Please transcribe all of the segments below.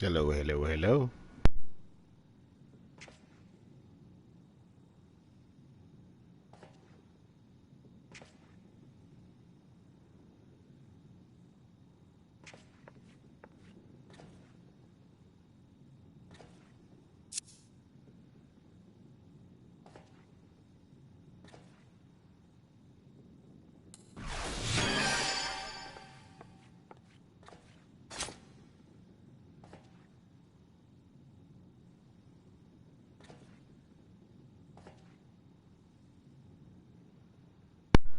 Hello, hello, hello.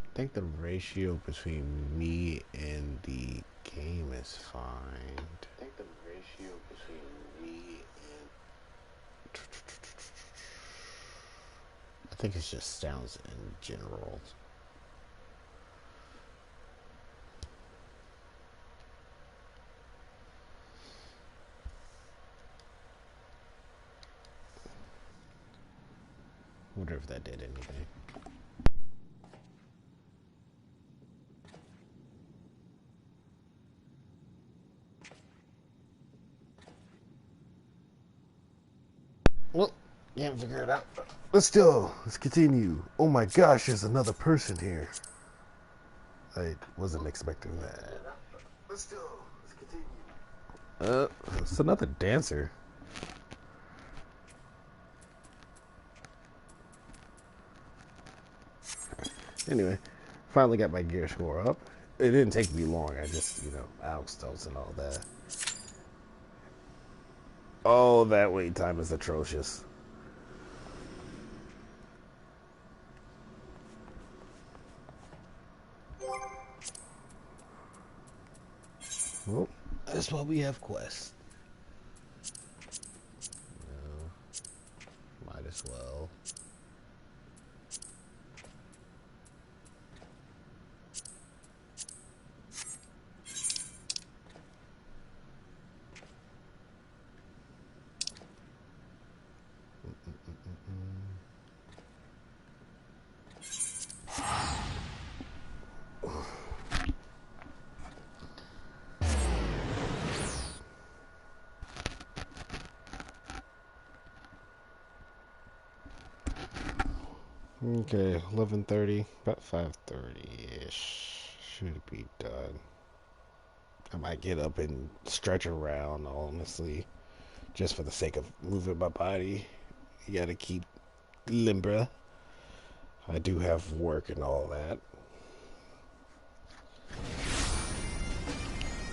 I think the ratio between me and the game is fine. I think the ratio between me and I think it's just sounds in general. Wonder if that did anything. Well, can't figure it out. Let's continue. Oh my gosh, there's another person here. I wasn't expecting that. Let's continue. It's another dancer. Anyway, finally got my gear score up. It didn't take me long. I just, outstealths and all that. Oh, that wait time is atrocious. Well, that's why we have quests. Might as well. Okay, 11:30, about 5:30-ish. Should be done. I might get up and stretch around, honestly, just for the sake of moving my body. You gotta keep limber. I do have work and all that.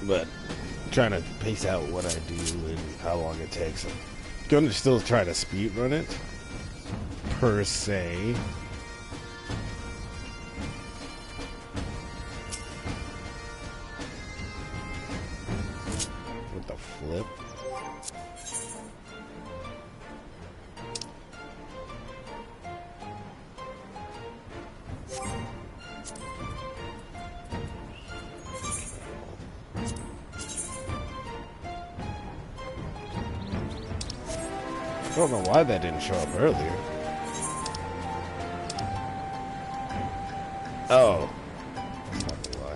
But trying to pace out what I do and how long it takes. I'm gonna still try to speed run it, per se. With the flip. I don't know why that didn't show up earlier. Oh. That's probably why.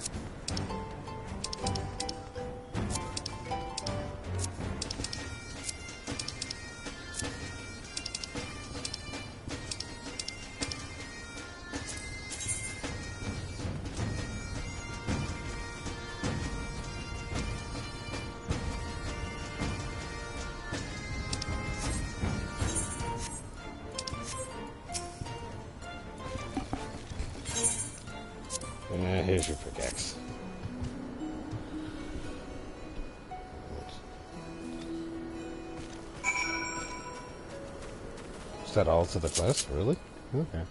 Here's your pickaxe. Is that all to the quest? Really? Okay.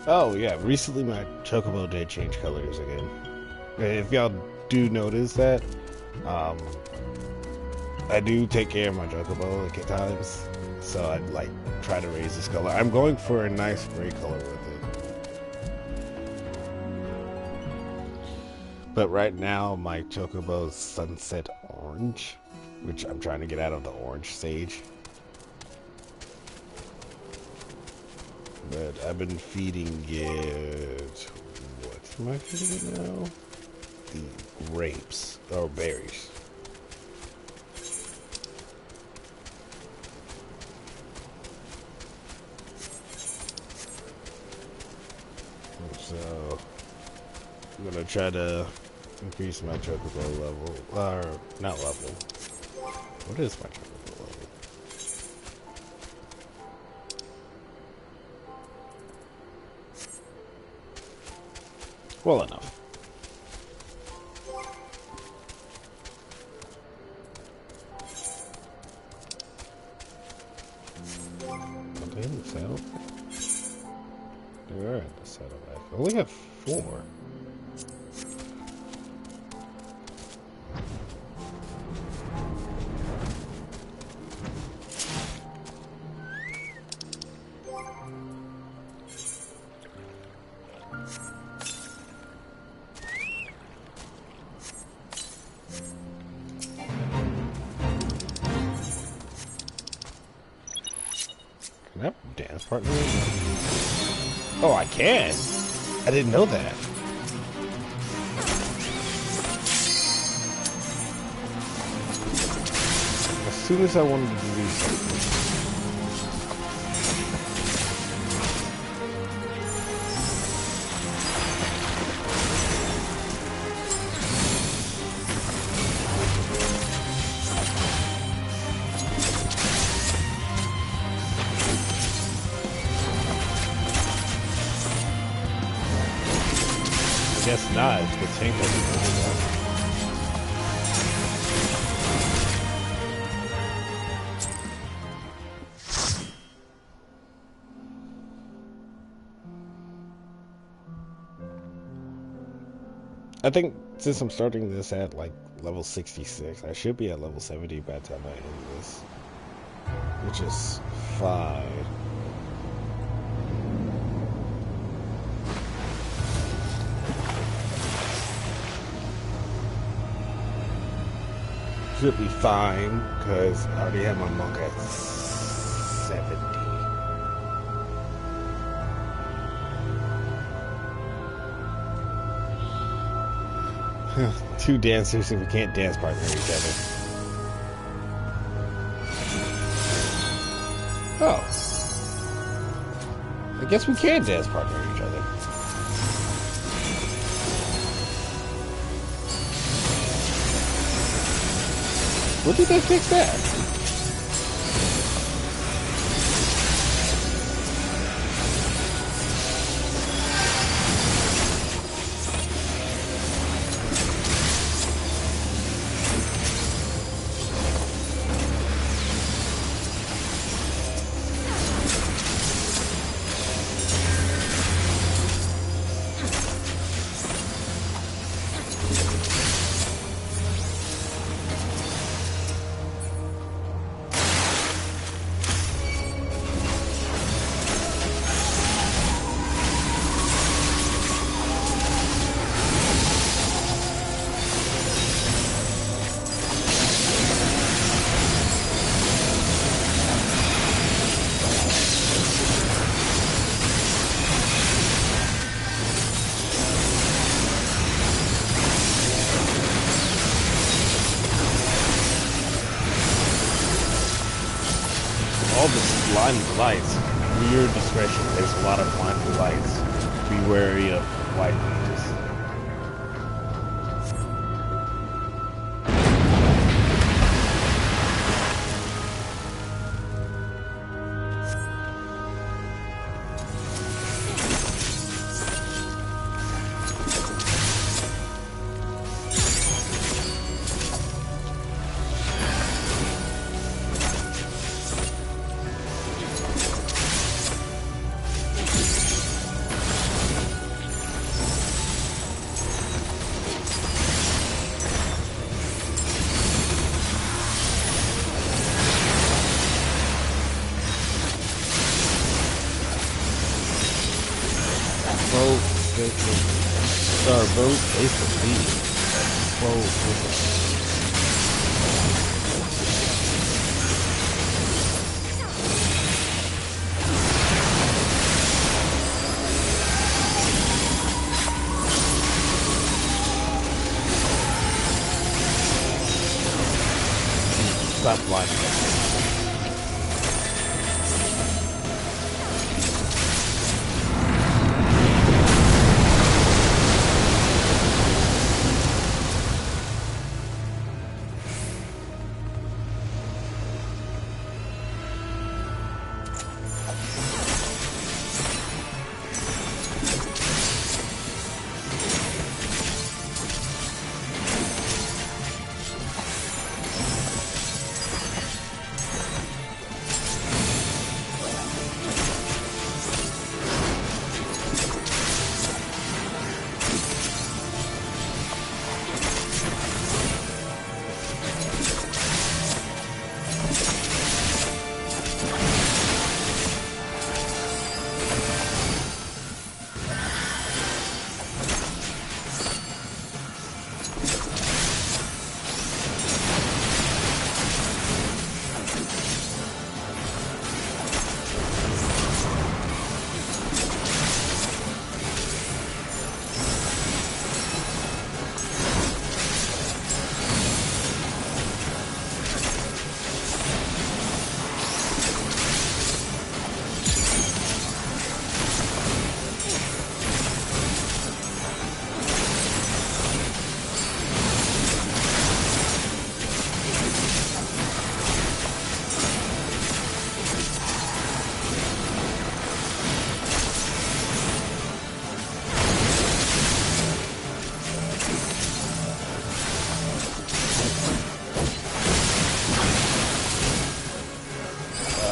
Oh yeah, recently my chocobo did change colors again. If y'all do notice that, um, I do take care of my chocobo like at times, so I'd like try to raise this color. I'm going for a nice gray color with it, but right now my chocobo's sunset orange, which I'm trying to get out of the orange stage. But I've been feeding it. What am I feeding it now? The grapes or berries. So I'm gonna try to increase my chocobo level, or not level. What is my chocobo level? Well enough. Are they in the saddle? They are in the saddlebag. I only have 4. Can I have a dance partner? Oh, I can! I didn't know that. As soon as I wanted to do something. Guess not. It's the tank that I think since I'm starting this at like level 66, I should be at level 70 by the time I end this, which is fine. Should be fine, because I already have my monk at 70. Two dancers and we can't dance partner each other. Oh. I guess we can dance partner each other. When did they fix that? All this blinding lights. For your discretion, there's a lot of blinding lights. Be wary of white mages. 5-star vote, place the lead. Whoa. Stop blinding us.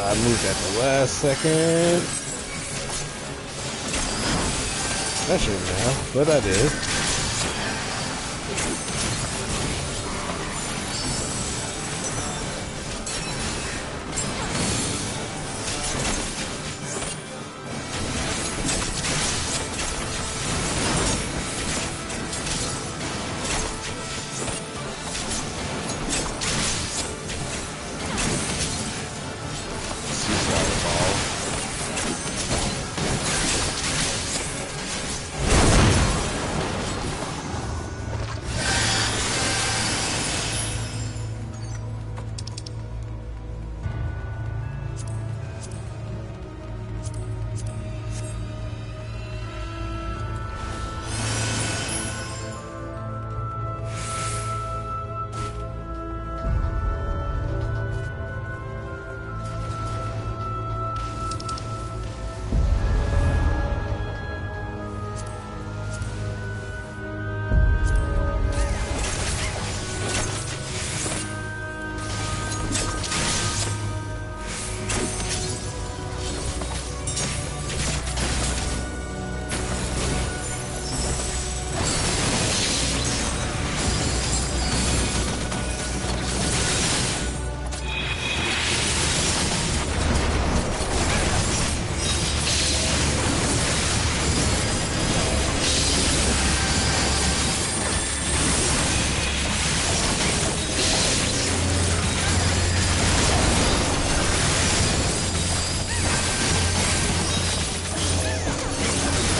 I moved at the last second. I shouldn't have, but I did.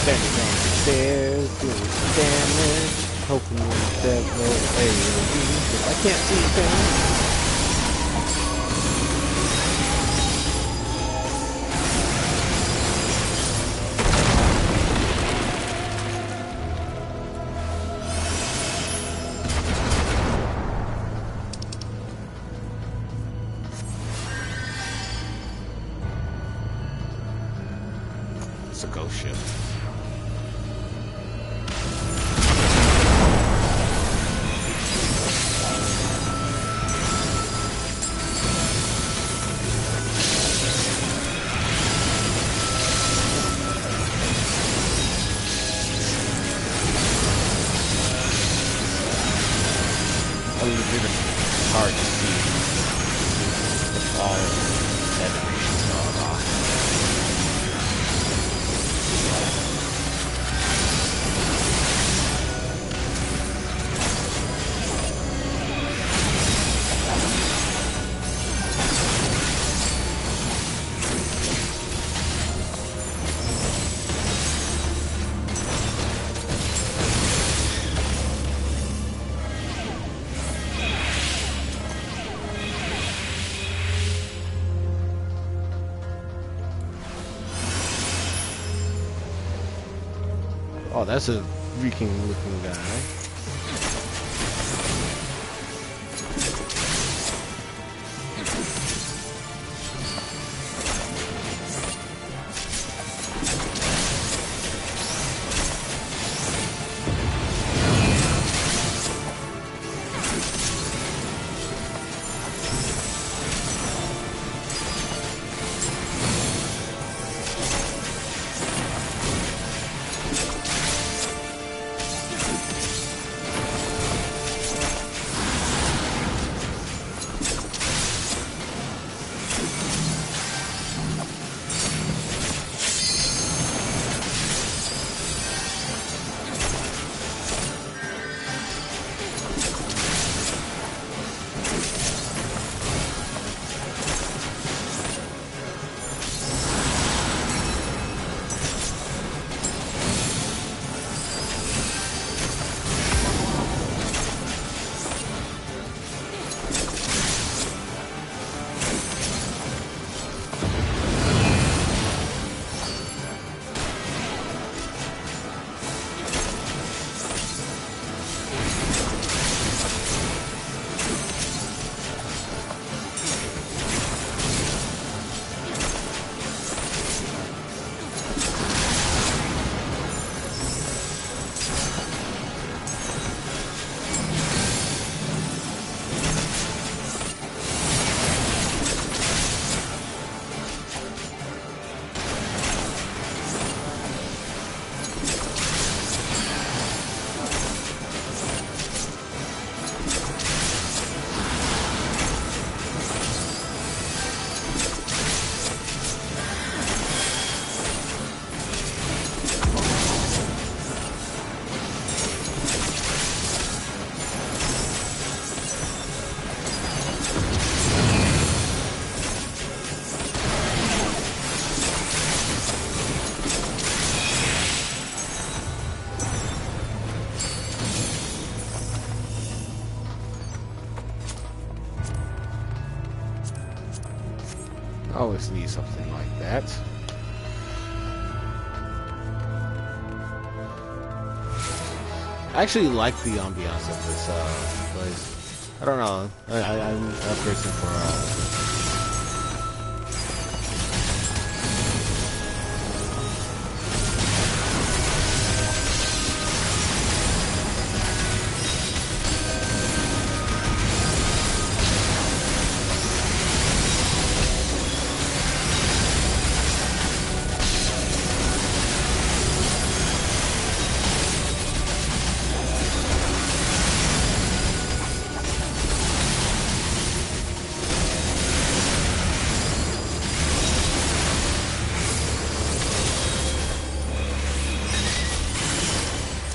Standing on the stairs, doing some damage. Hoping there's no AoE, because I can't see things. It's a ghost ship. A little bit hard to see with all animations going on. Oh, that's a Viking looking guy. I always need something like that. I actually like the ambiance of this place. I don't know. I'm a person for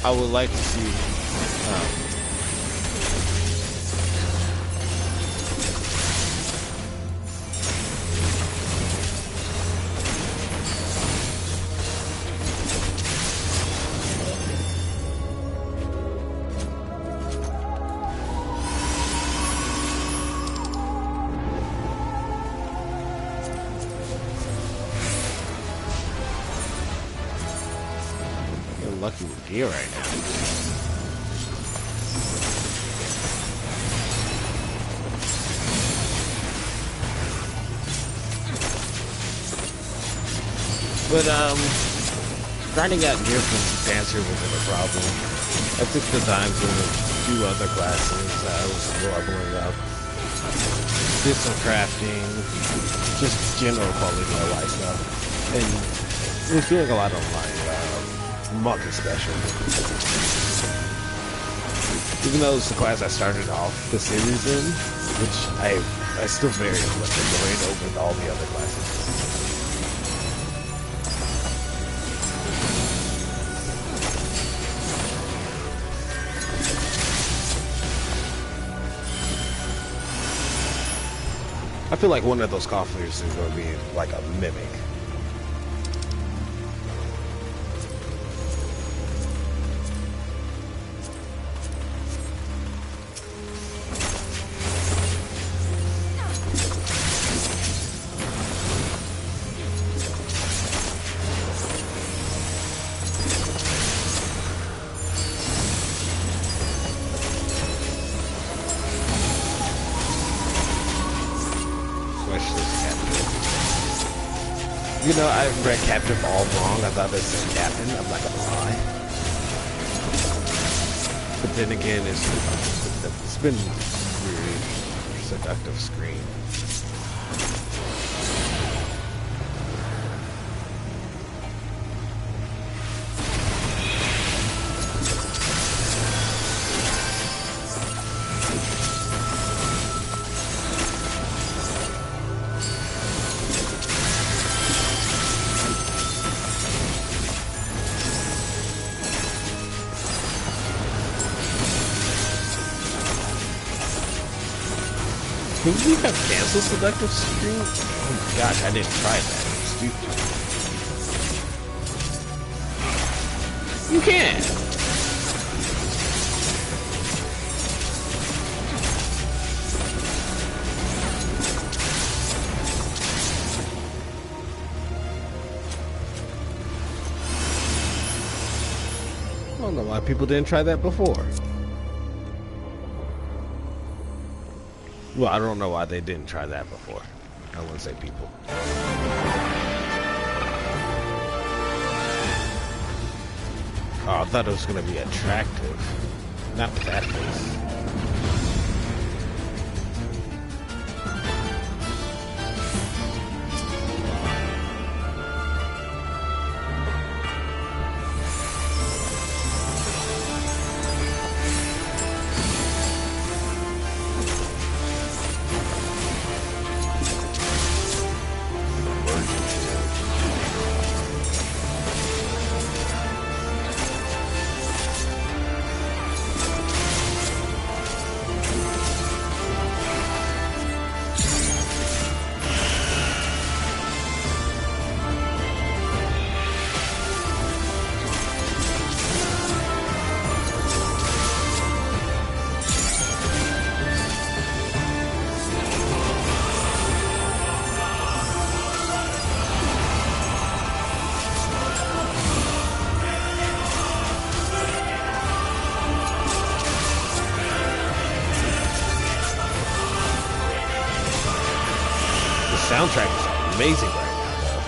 I would like to see you're lucky with gear right now. But grinding out gear from Dancer wasn't a problem. I took the time to do other classes I was leveling up. Did some crafting, just general quality of life stuff. And was doing a lot of my monthly special. Even though it's the class I started off the series in, which I still very much enjoyed over all the other classes. I feel like one of those coffers is going to be like a mimic. You know, I read Captive all wrong. I thought it said Captain. I'm not gonna lie. But then again, it's been really seductive screen. Can you have cancel seductive screen? Oh my gosh, I didn't try that. Stupid. You can. I don't know why people didn't try that before. Well, I don't know why they didn't try that before. I wouldn't say people. Oh, I thought it was going to be attractive. Not with that face. Soundtrack is amazing right now, though.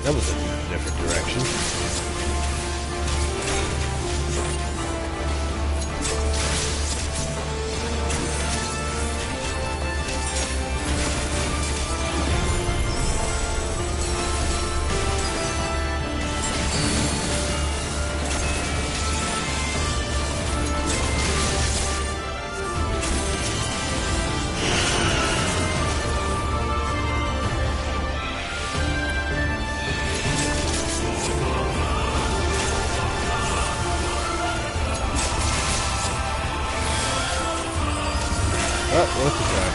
That was a different direction. Oh, what's the guy?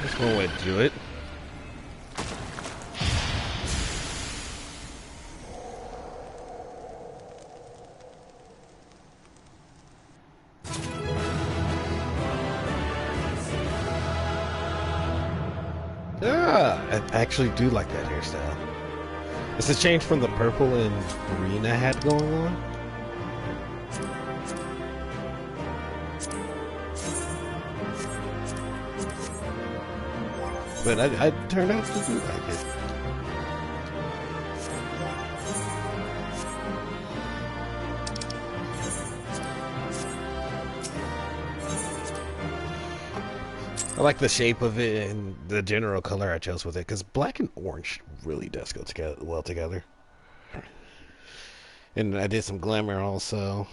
That's one way to do it. Ah, I actually do like that hairstyle. It's a change from the purple and green I had going on. But I turned out to do like it. I like the shape of it and the general color I chose with it, because black and orange really does go together well together. And I did some glamour also.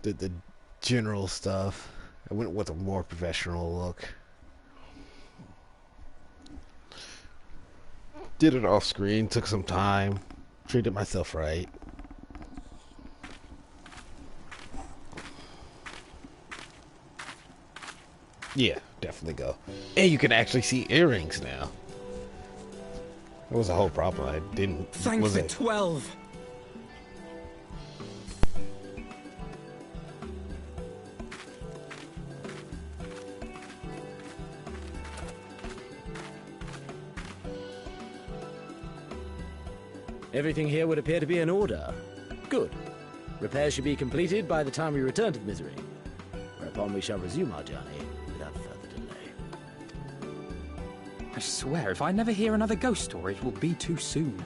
Did the general stuff. I went with a more professional look. Did it off screen, took some time, treated myself right. Yeah, definitely go. And you can actually see earrings now. That was a whole problem. I didn't. Thank was the it? 12. Everything here would appear to be in order. Good. Repairs should be completed by the time we return to the Misery, whereupon we shall resume our journey without further delay. I swear, if I never hear another ghost story, it will be too soon.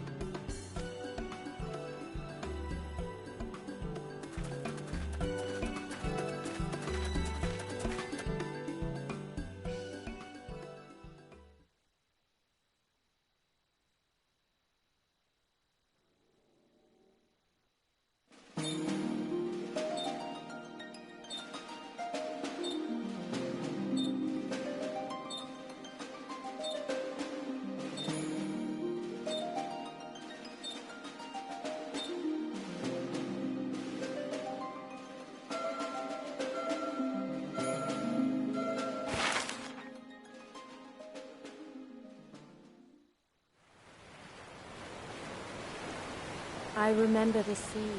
I remember the sea,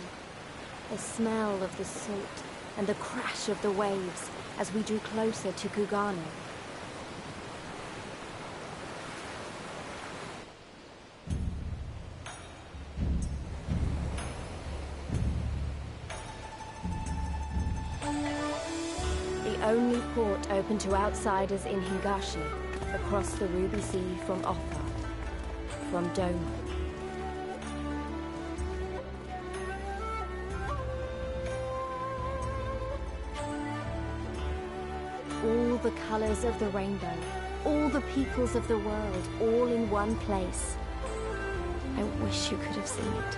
the smell of the salt, and the crash of the waves as we drew closer to Kugane. The only port open to outsiders in Higashi, across the Ruby Sea from Offa, from Doma. All the colors of the rainbow, all the peoples of the world, all in one place. I wish you could have seen it.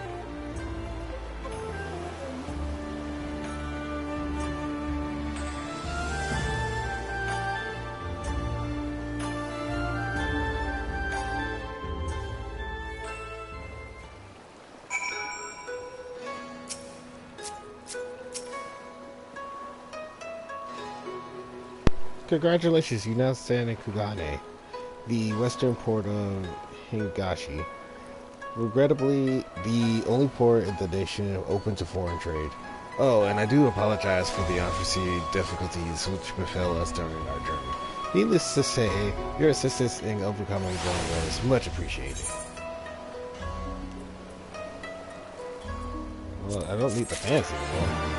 Congratulations, you now stand in Kugane, the western port of Higashi. Regrettably, the only port in the nation open to foreign trade. Oh, and I do apologize for the unforeseen difficulties which befell us during our journey. Needless to say, your assistance in overcoming them was much appreciated. Well, I don't need the fans anymore.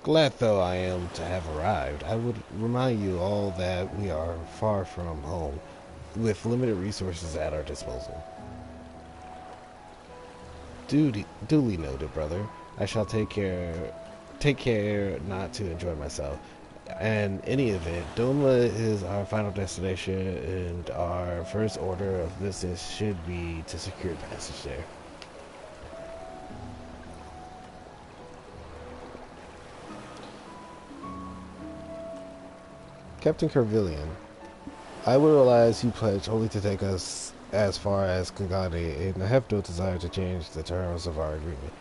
Glad though I am to have arrived, I would remind you all that we are far from home, with limited resources at our disposal. Duly noted, brother. I shall take care not to enjoy myself. In any event, Doma is our final destination, and our first order of business should be to secure passage there. Captain Kervillian, I will realize you pledge only to take us as far as Kugane, and I have no desire to change the terms of our agreement.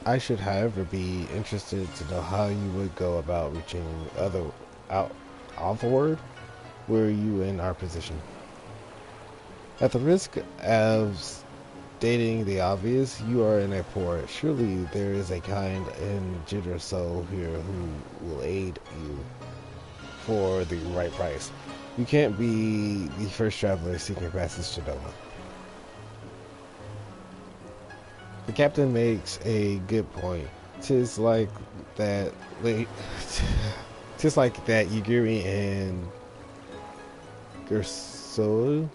I should, however, be interested to know how you would go about reaching outward, were you in our position. At the risk of stating the obvious, you are in a port. Surely there is a kind and generous soul here who will aid you for the right price. You can't be the first traveler seeking passage to Nova. The captain makes a good point. Tis like that, Yugiri and Gersu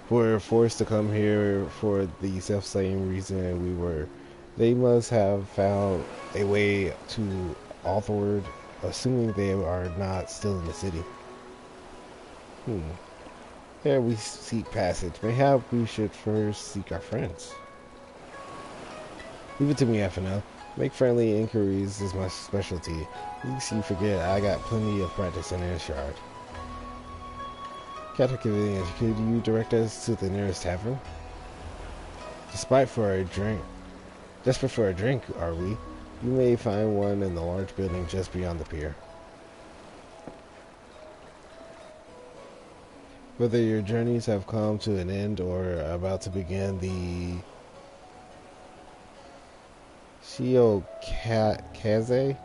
were forced to come here for the self-same reason we were. They must have found a way to Althord, assuming they are not still in the city. Here we seek passage. Mayhap we should first seek our friends. Leave it to me, FNL. Make friendly inquiries is my specialty. Least you forget I got plenty of practice in Ishard. Captain Convenience, could you direct us to the nearest tavern? Desperate for a drink, are we? You may find one in the large building just beyond the pier. Whether your journeys have come to an end or are about to begin, the Shiokaze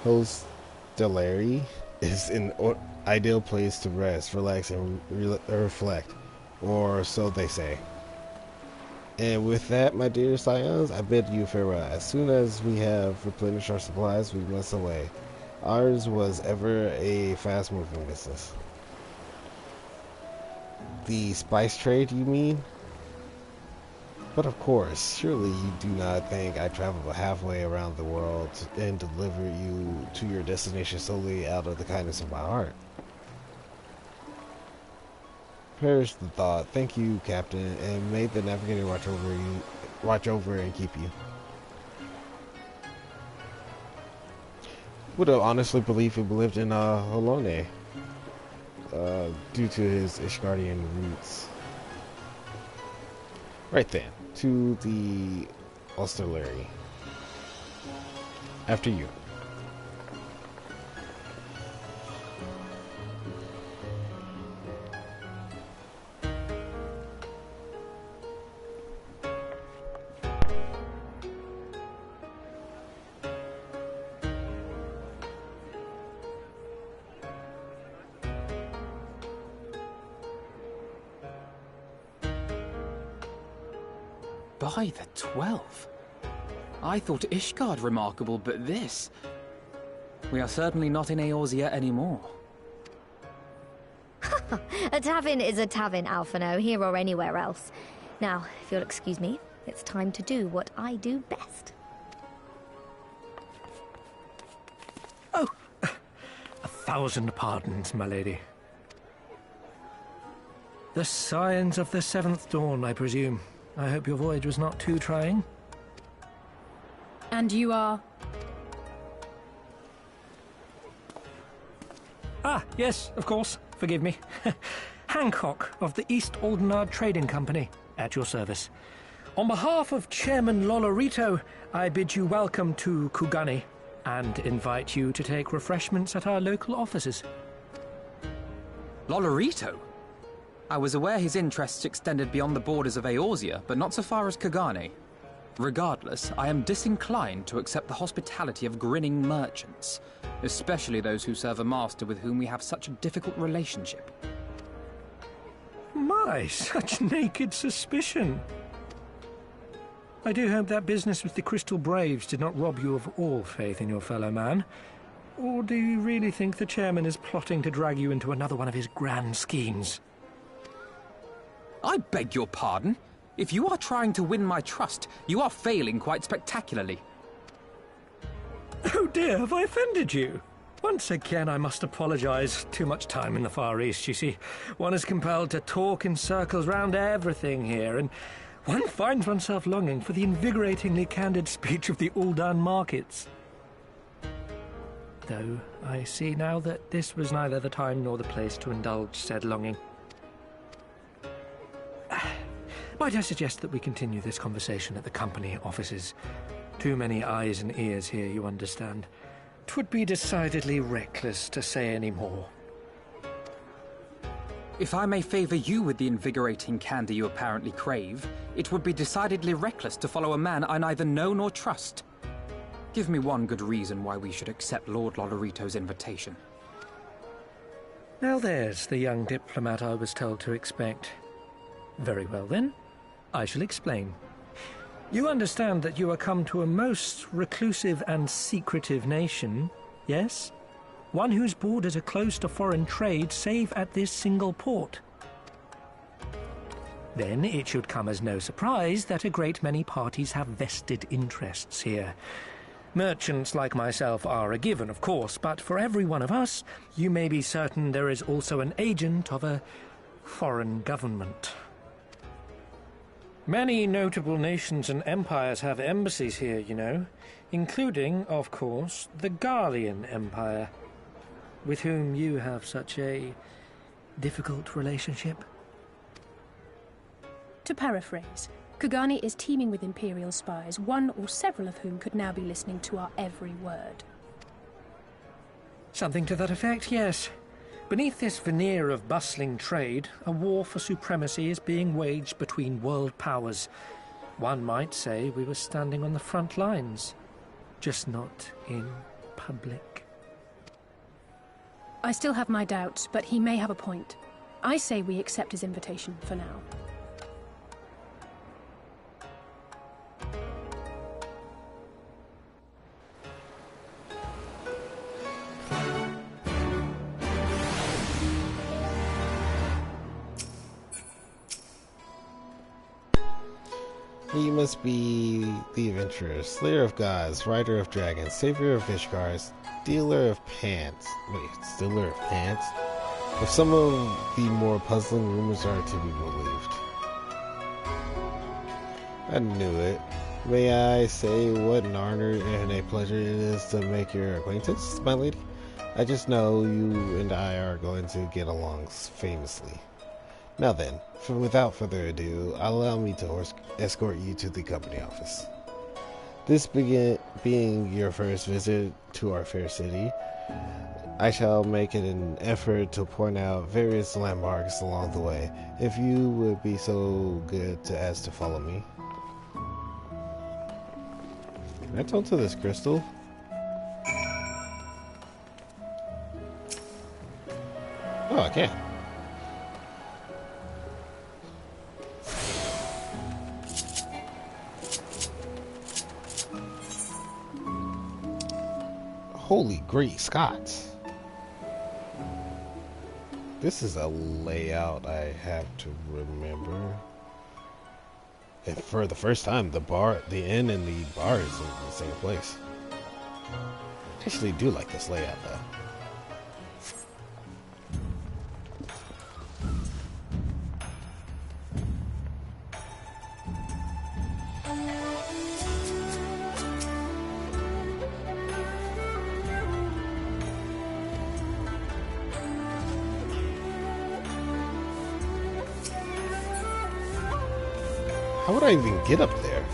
Hostelry is an ideal place to rest, relax, and reflect, or so they say. And with that, my dear scions, I bid you farewell. As soon as we have replenished our supplies, we must away. Ours was ever a fast-moving business. The spice trade, you mean? But of course, surely you do not think I travel halfway around the world and deliver you to your destination solely out of the kindness of my heart. Perish the thought. Thank you, Captain, and may the Navigator watch over and keep you. Would have honestly believed he lived in Holone, due to his Ishgardian roots. Right then, to the Hostelry. After you. By the 12. I thought Ishgard remarkable, but this... We are certainly not in Eorzea anymore. A tavern is a tavern, Alphino, here or anywhere else. Now, if you'll excuse me, it's time to do what I do best. Oh, 1,000 pardons, my lady. The Scions of the Seventh Dawn, I presume. I hope your voyage was not too trying. And you are? Ah, yes, of course. Forgive me. Hancock of the East Aldenard Trading Company, at your service. On behalf of Chairman Lolorito, I bid you welcome to Kugani and invite you to take refreshments at our local offices. Lolorito? I was aware his interests extended beyond the borders of Eorzea, but not so far as Kugane. Regardless, I am disinclined to accept the hospitality of grinning merchants, especially those who serve a master with whom we have such a difficult relationship. My, such naked suspicion. I do hope that business with the Crystal Braves did not rob you of all faith in your fellow man. Or do you really think the chairman is plotting to drag you into another one of his grand schemes? I beg your pardon. If you are trying to win my trust, you are failing quite spectacularly. Oh dear, have I offended you? Once again, I must apologize. Too much time in the Far East, you see. One is compelled to talk in circles round everything here, and one finds oneself longing for the invigoratingly candid speech of the Uldan markets. Though I see now that this was neither the time nor the place to indulge said longing. Might I suggest that we continue this conversation at the company offices? Too many eyes and ears here, you understand. 'Twould be decidedly reckless to say any more. If I may favor you with the invigorating candy you apparently crave, it would be decidedly reckless to follow a man I neither know nor trust. Give me one good reason why we should accept Lord Lolorito's invitation. Now there's the young diplomat I was told to expect. Very well then, I shall explain. You understand that you are come to a most reclusive and secretive nation, yes? One whose borders are closed to foreign trade save at this single port. Then it should come as no surprise that a great many parties have vested interests here. Merchants like myself are a given, of course, but for every one of us, you may be certain there is also an agent of a foreign government. Many notable nations and empires have embassies here, you know, including, of course, the Garlean Empire, with whom you have such a difficult relationship. To paraphrase, Kugani is teeming with Imperial spies, one or several of whom could now be listening to our every word. Something to that effect, yes. Beneath this veneer of bustling trade, a war for supremacy is being waged between world powers. One might say we were standing on the front lines, just not in public. I still have my doubts, but he may have a point. I say we accept his invitation for now. He must be the adventurer, slayer of gods, rider of dragons, savior of Ishgard, stealer of pants. Wait, stealer of pants? If some of the more puzzling rumors are to be believed. I knew it. May I say what an honor and a pleasure it is to make your acquaintance, my lady? I just know you and I are going to get along famously. Now then, without further ado, allow me to escort you to the company office. This being your first visit to our fair city, I shall make it an effort to point out various landmarks along the way. If you would be so good as to follow me. Can I talk to this crystal? Oh, I can. Holy great Scots. This is a layout I have to remember. And for the first time, the inn and the bar is in the same place. I actually do like this layout though. How would I even get up there?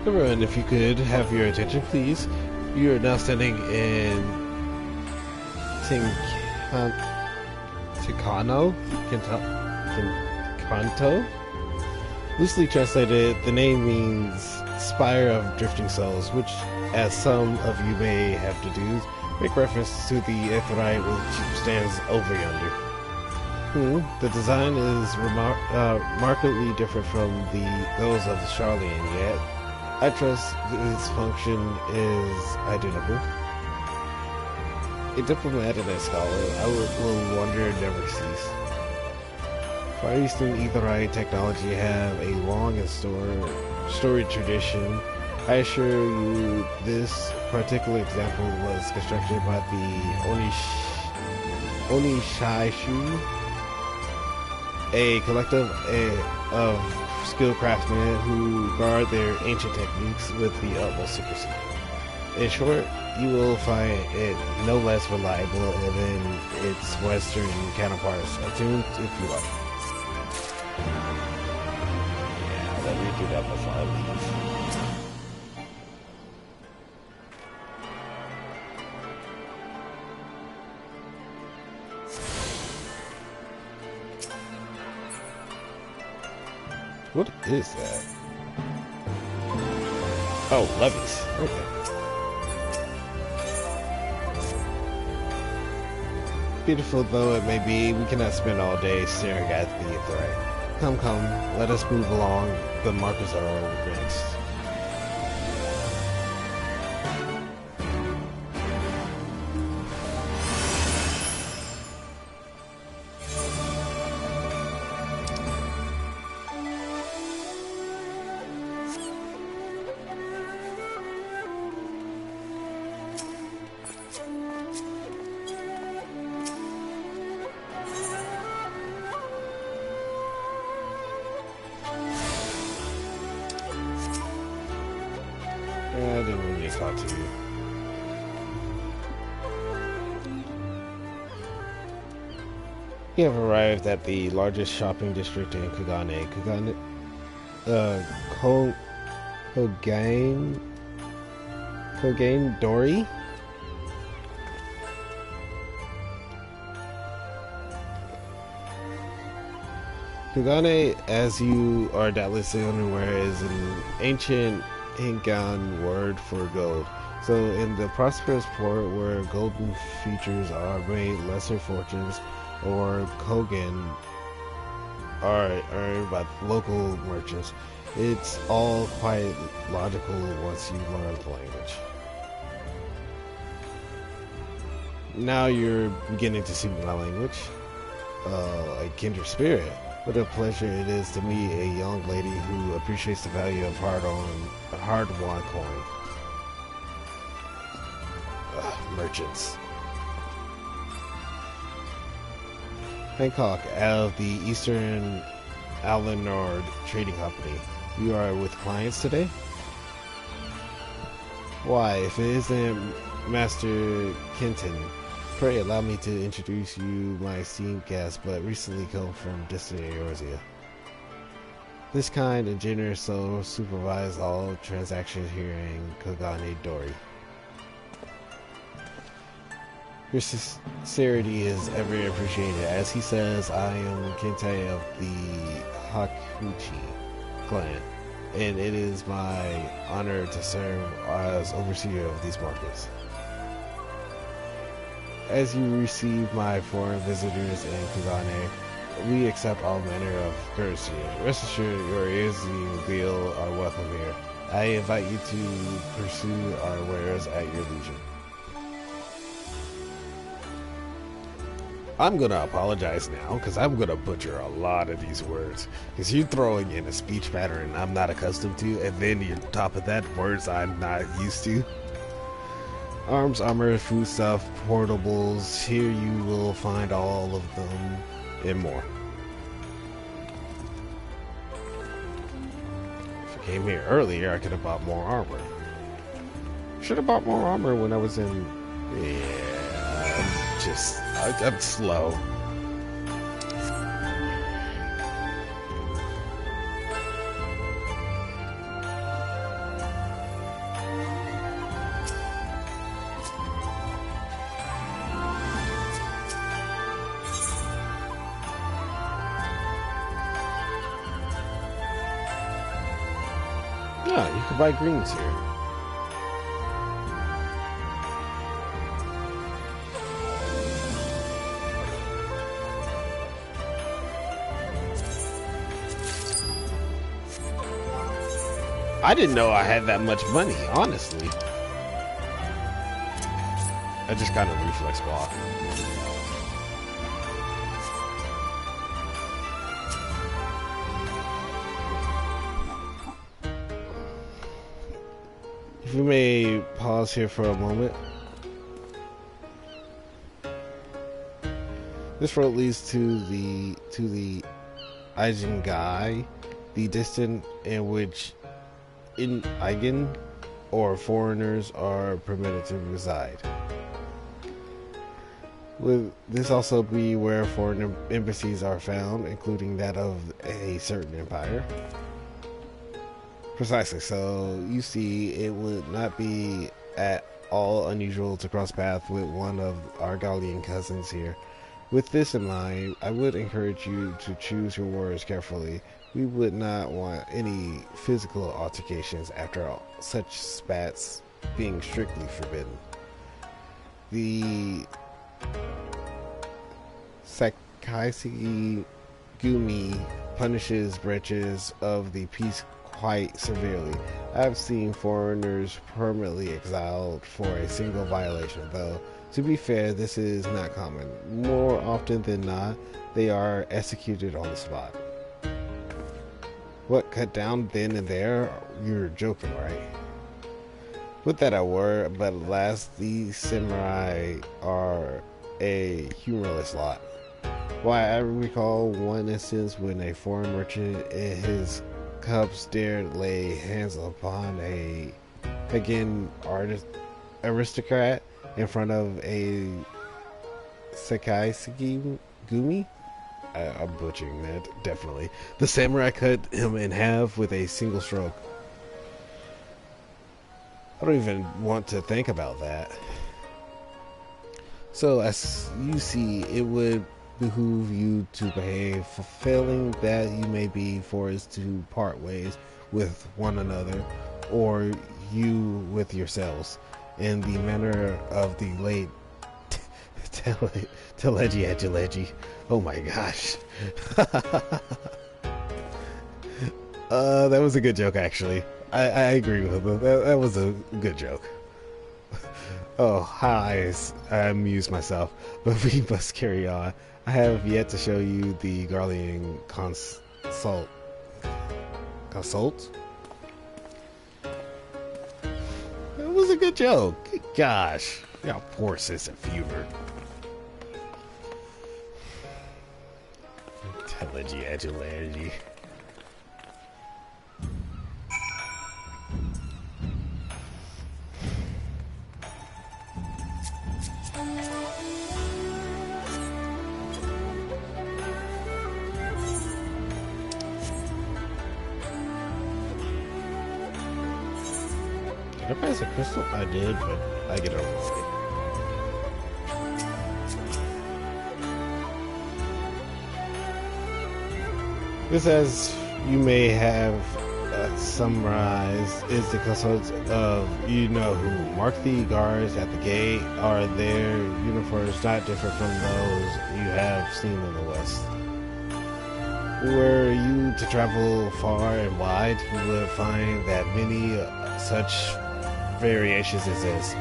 Everyone, if you could have your attention, please. You are now standing in Canto. Loosely translated, the name means Spire of Drifting Souls, which, as some of you may have deduced, make reference to the Aetheryte which stands over yonder. The design is remarkably different from those of the Sharlayan, yet I trust its function is identical. A diplomat and a scholar, I will wonder and never cease. Far Eastern Aetheryte technology have a long and storied tradition. I assure you, this particular example was constructed by the Onishaishu, a collective of skilled craftsmen who guard their ancient techniques with the utmost secrecy. In short, you will find it no less reliable than its Western counterparts, attuned if you like. Yeah, let me do that before I leave. What is that? Oh, levies. Okay. Beautiful though it may be, we cannot spend all day staring at the threat. Come, come, let us move along. The markers are next. I didn't really talk to you. You have arrived at the largest shopping district in Kugane. Kogane Dori? Kugane, as you are doubtlessly unaware, is an ancient Hingan word for gold. So in the prosperous port where golden features are made, lesser fortunes or kogen are earned by local merchants. It's all quite logical once you learn the language. Now you're beginning to speak my language. A kindred spirit. What a pleasure it is to meet a young lady who appreciates the value of hard-won coin. Merchants. Hancock, out of the Eastern Alanord Trading Company. You are with clients today? Why, if it isn't Master Kenton, pray allow me to introduce you my esteemed guest, but recently come from distant Eorzea. This kind and generous soul supervise all transactions here in Kogane Dori. Your sincerity is ever appreciated. As he says, I am Kente of the Hakuchi clan, and it is my honor to serve as overseer of these markets. As you receive my foreign visitors in Kugane, we accept all manner of courtesy. Rest assured, your ears and wheel are welcome here. I invite you to pursue our wares at your leisure. I'm gonna apologize now, because I'm gonna butcher a lot of these words. Because you're throwing in a speech pattern I'm not accustomed to, and then on top of that, words I'm not used to. Arms, armor, foodstuff, portables, here you will find all of them and more. If I came here earlier, I could have bought more armor. Should have bought more armor when I was in... Yeah, I'm slow. Yeah, you can buy greens here. I didn't know I had that much money, honestly. I just got a reflex block. If we may pause here for a moment. This road leads to the Aizengai, the district in which Eigen or foreigners are permitted to reside. Will this also be where foreign embassies are found, including that of a certain empire? Precisely. So you see, it would not be at all unusual to cross paths with one of our Gallian cousins here. With this in mind, I would encourage you to choose your words carefully. We would not want any physical altercations after all, such spats being strictly forbidden. The Sakaisugi Gumi punishes breaches of the peace quite severely. I've seen foreigners permanently exiled for a single violation, though, to be fair, this is not common. More often than not, they are executed on the spot. What, cut down then and there? You're joking, right? Put that I were, but alas, these samurai are a humorless lot. Why, I recall one instance when a foreign merchant and his cubs dared lay hands upon a aristocrat in front of a Sakaisugi Gumi. I'm butchering that, definitely. The samurai cut him in half with a single stroke. I don't even want to think about that. So, as you see, it would behoove you to behave. Failing that, you may be forced to part ways with one another, or you with yourselves, in the manner of the late Teleji Agileji. Oh my gosh. That was a good joke, actually. I agree with him. That was a good joke. Oh, hi, I amused myself, but we must carry on. I have yet to show you the Garlean consult. It was a good joke. Gosh, yeah, poor sense of humor. Telegy Agilarity. Did I pass a crystal? I did, but I get it over. This, as you may have summarized, is the consult of you-know-who. Mark the guards at the gate. Are their uniforms not different from those you have seen in the West? Were you to travel far and wide, you would find that many such variations exist,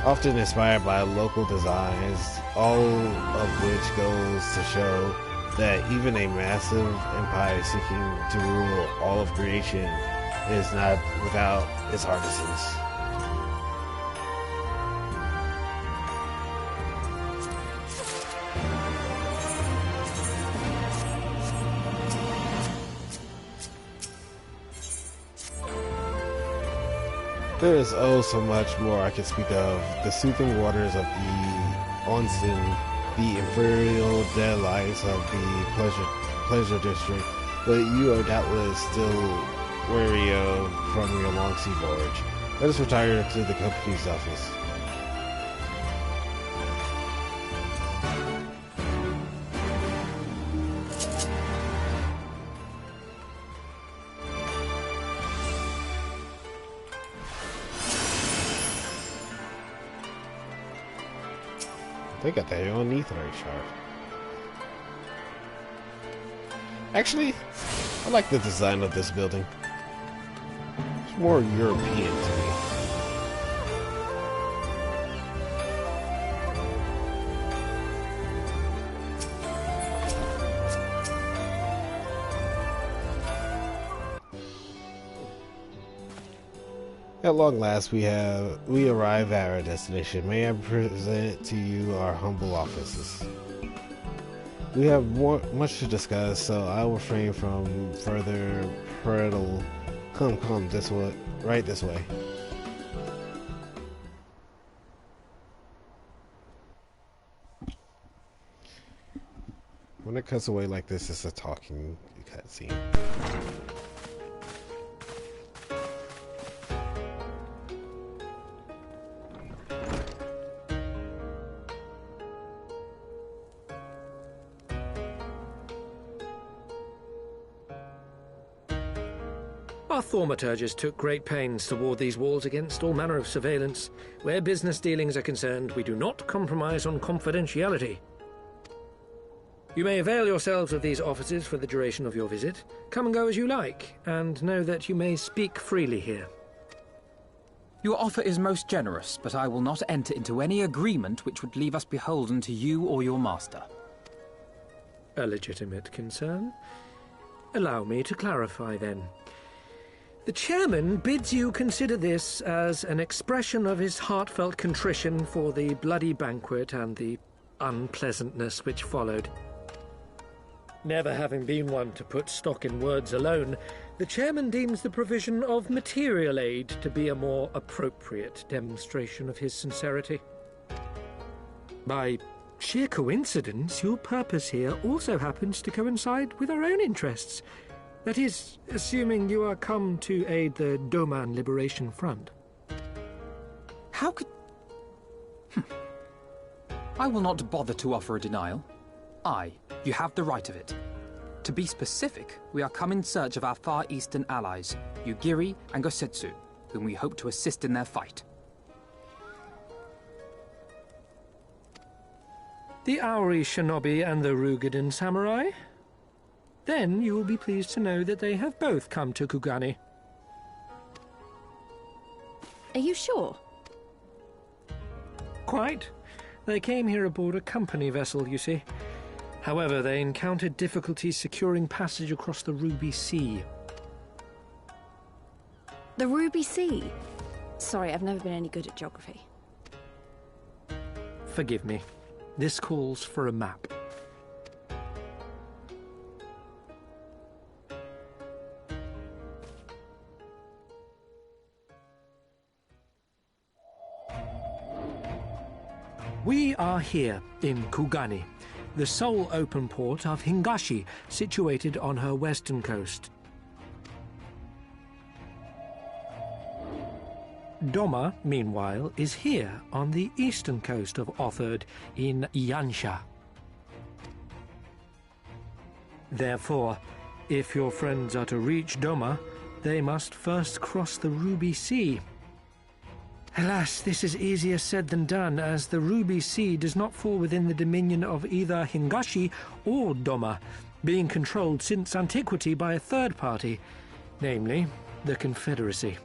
often inspired by local designs, all of which goes to show that even a massive empire seeking to rule all of creation is not without its artisans. There is oh so much more I can speak of. The soothing waters of the onsen, the imperial delights of the pleasure district, but you are doubtless still weary of from your long sea voyage. Let us retire to the company's office. They got their own Aetheryte shard. Actually, I like the design of this building. It's more European to me. At long last, we arrive at our destination. May I present to you our humble offices? We have much to discuss, so I will refrain from further prattle. Come, this way, right this way. When it cuts away like this, it's a talking cutscene. Our thaumaturges took great pains to ward these walls against all manner of surveillance. Where business dealings are concerned, we do not compromise on confidentiality. You may avail yourselves of these offices for the duration of your visit. Come and go as you like, and know that you may speak freely here. Your offer is most generous, but I will not enter into any agreement which would leave us beholden to you or your master. A legitimate concern. Allow me to clarify, then. The chairman bids you consider this as an expression of his heartfelt contrition for the bloody banquet and the unpleasantness which followed. Never having been one to put stock in words alone, the chairman deems the provision of material aid to be a more appropriate demonstration of his sincerity. By sheer coincidence, your purpose here also happens to coincide with our own interests. That is, assuming you are come to aid the Doman Liberation Front. How could... I will not bother to offer a denial. You have the right of it. To be specific, we are come in search of our Far Eastern allies, Yugiri and Gosetsu, whom we hope to assist in their fight. The Auri Shinobi and the Rugadan Samurai? Then you will be pleased to know that they have both come to Kugani. Are you sure? Quite. They came here aboard a company vessel, you see. However, they encountered difficulties securing passage across the Ruby Sea. The Ruby Sea? Sorry, I've never been any good at geography. Forgive me. This calls for a map. We are here in Kugani, the sole open port of Hingashi, situated on her western coast. Doma, meanwhile, is here on the eastern coast of Otherd in Yansha. Therefore, if your friends are to reach Doma, they must first cross the Ruby Sea. Alas, this is easier said than done, as the Ruby Sea does not fall within the dominion of either Hingashi or Doma, being controlled since antiquity by a third party, namely the Confederacy.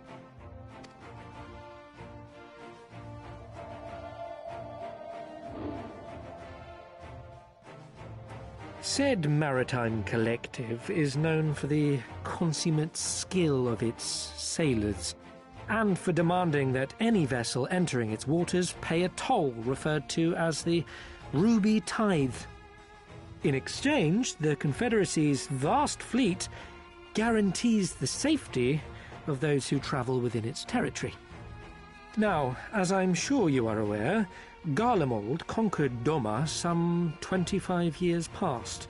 Said maritime collective is known for the consummate skill of its sailors, and for demanding that any vessel entering its waters pay a toll referred to as the Ruby Tithe. In exchange, the Confederacy's vast fleet guarantees the safety of those who travel within its territory. Now, as I'm sure you are aware, Garlemald conquered Doma some 25 years past,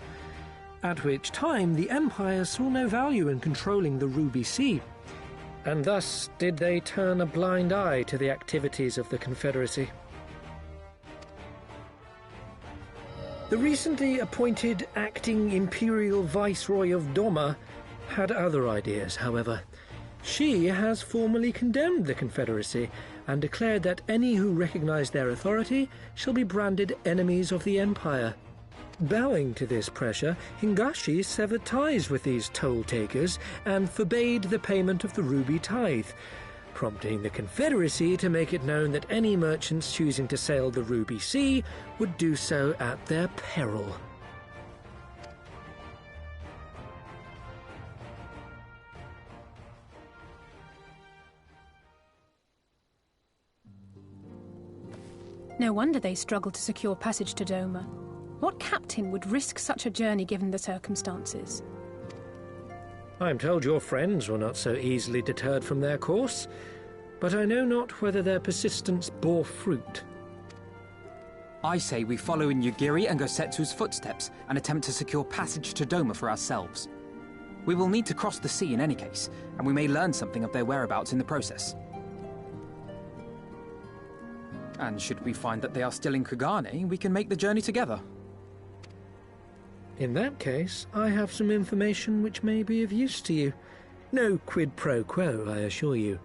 at which time the Empire saw no value in controlling the Ruby Sea, and thus did they turn a blind eye to the activities of the Confederacy. The recently appointed acting Imperial Viceroy of Doma had other ideas, however. She has formally condemned the Confederacy and declared that any who recognize their authority shall be branded enemies of the Empire. Bowing to this pressure, Hingashi severed ties with these toll-takers and forbade the payment of the Ruby Tithe, prompting the Confederacy to make it known that any merchants choosing to sail the Ruby Sea would do so at their peril. No wonder they struggled to secure passage to Doma. What captain would risk such a journey given the circumstances? I'm told your friends were not so easily deterred from their course, but I know not whether their persistence bore fruit. I say we follow in Yugiri and Gosetsu's footsteps and attempt to secure passage to Doma for ourselves. We will need to cross the sea in any case, and we may learn something of their whereabouts in the process. And should we find that they are still in Kugani, we can make the journey together. In that case, I have some information which may be of use to you. No quid pro quo, I assure you.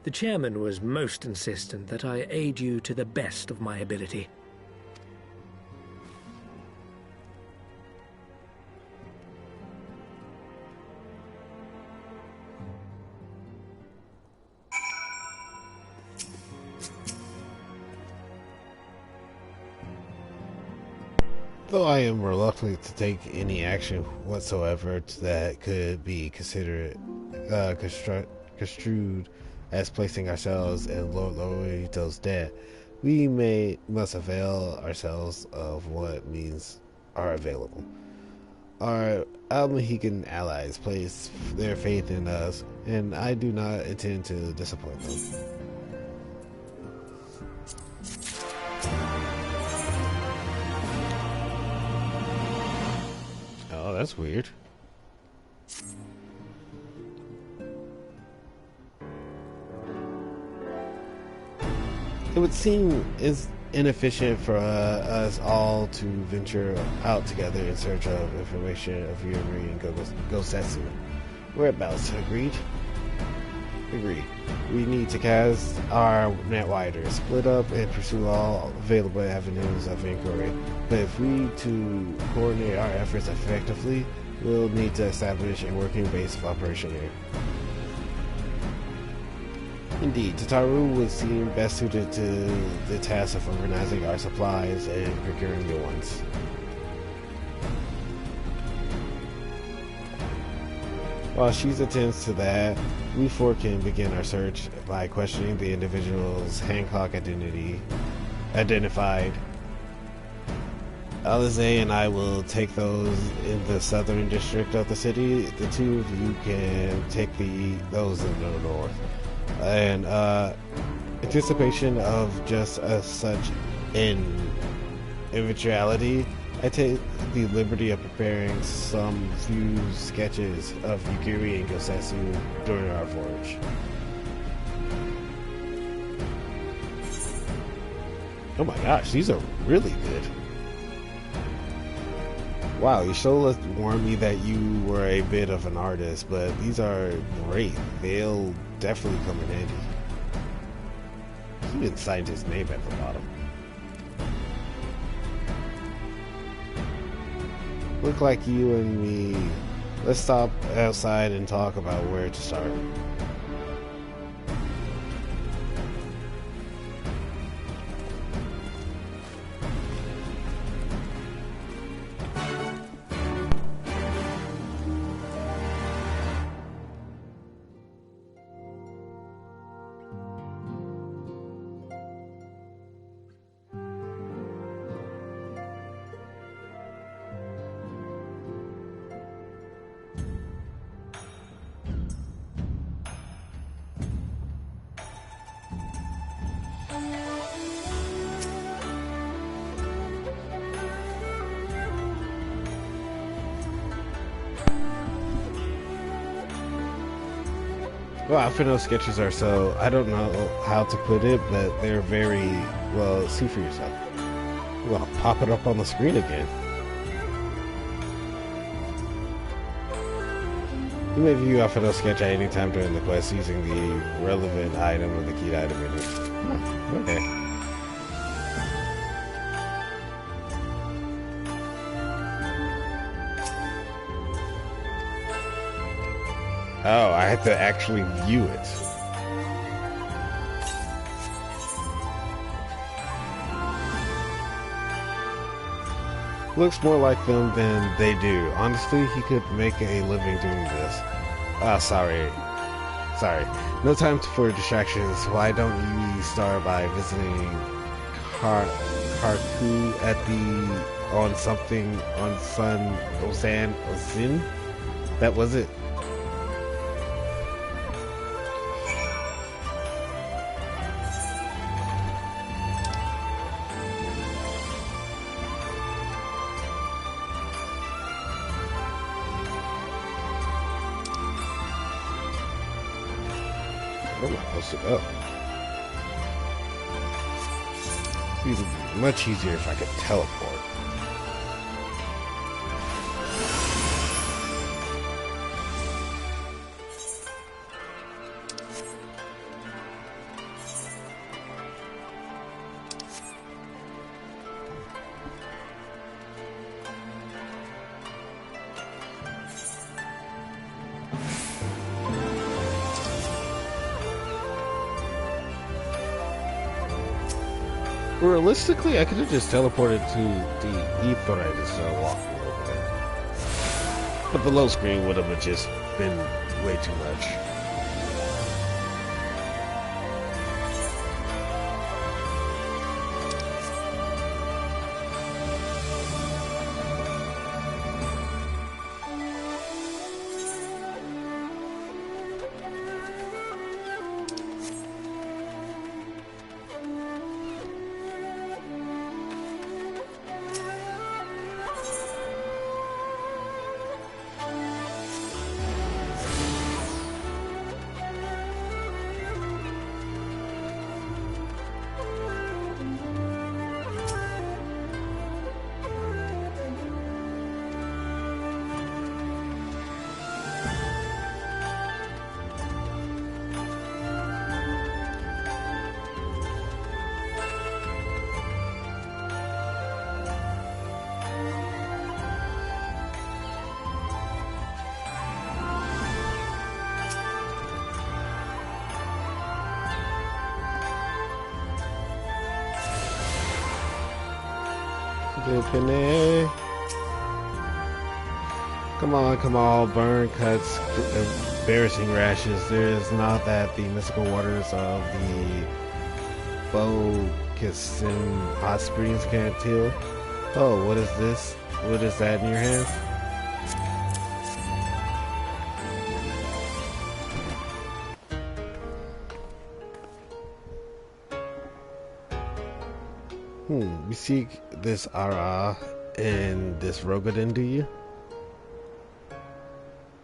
The chairman was most insistent that I aid you to the best of my ability. Though I am reluctant to take any action whatsoever that could be considered construed as placing ourselves in Lord Lorito's debt, we must avail ourselves of what means are available. Our Al-Mohican allies place their faith in us, and I do not intend to disappoint them. Oh, that's weird. It would seem inefficient for us all to venture out together in search of information of Yuri and Gosetsu. Whereabouts? Agreed? Agreed. We need to cast our net wider, split up, and pursue all available avenues of inquiry. But if we to coordinate our efforts effectively, we'll need to establish a working base of operation here. Indeed, Tataru would seem best suited to the task of organizing our supplies and procuring new ones. While she attends to that, we four can begin our search by questioning the individual's Hancock identified. Alize and I will take those in the southern district of the city. The two of you can take those in the north. And anticipation of just such an eventuality, I take the liberty of preparing some few sketches of Yukiri and Gosetsu during our voyage. Oh my gosh, these are really good. Wow, Ishola warned me that you were a bit of an artist, but these are great. They'll definitely come in handy. He even signed his name at the bottom. Look like you and me. Let's stop outside and talk about where to start. Well, Alfredo sketches are so, I don't know how to put it, but they're very, well, see for yourself. Well, pop it up on the screen again. You may view Alfredo sketch at any time during the quest using the relevant item or the keyed item in it. Oh, okay. Oh, I had to actually view it. Looks more like them than they do. Honestly, he could make a living doing this. Sorry. No time for distractions. Why don't you start by visiting Karku at on Sun Osan? That was it. Where am I supposed to go? It'd be much easier if I could teleport. Realistically, I could have just teleported to the Etherite and started walking over there. But the low screen would have just been way too much. Penny. Come on, burn cuts, embarrassing rashes. There is not that the mystical waters of the Bo-Kissin hot springs can't heal. Oh, what is this? What is that in your hands? You seek this Ara and this Rogadin, do you?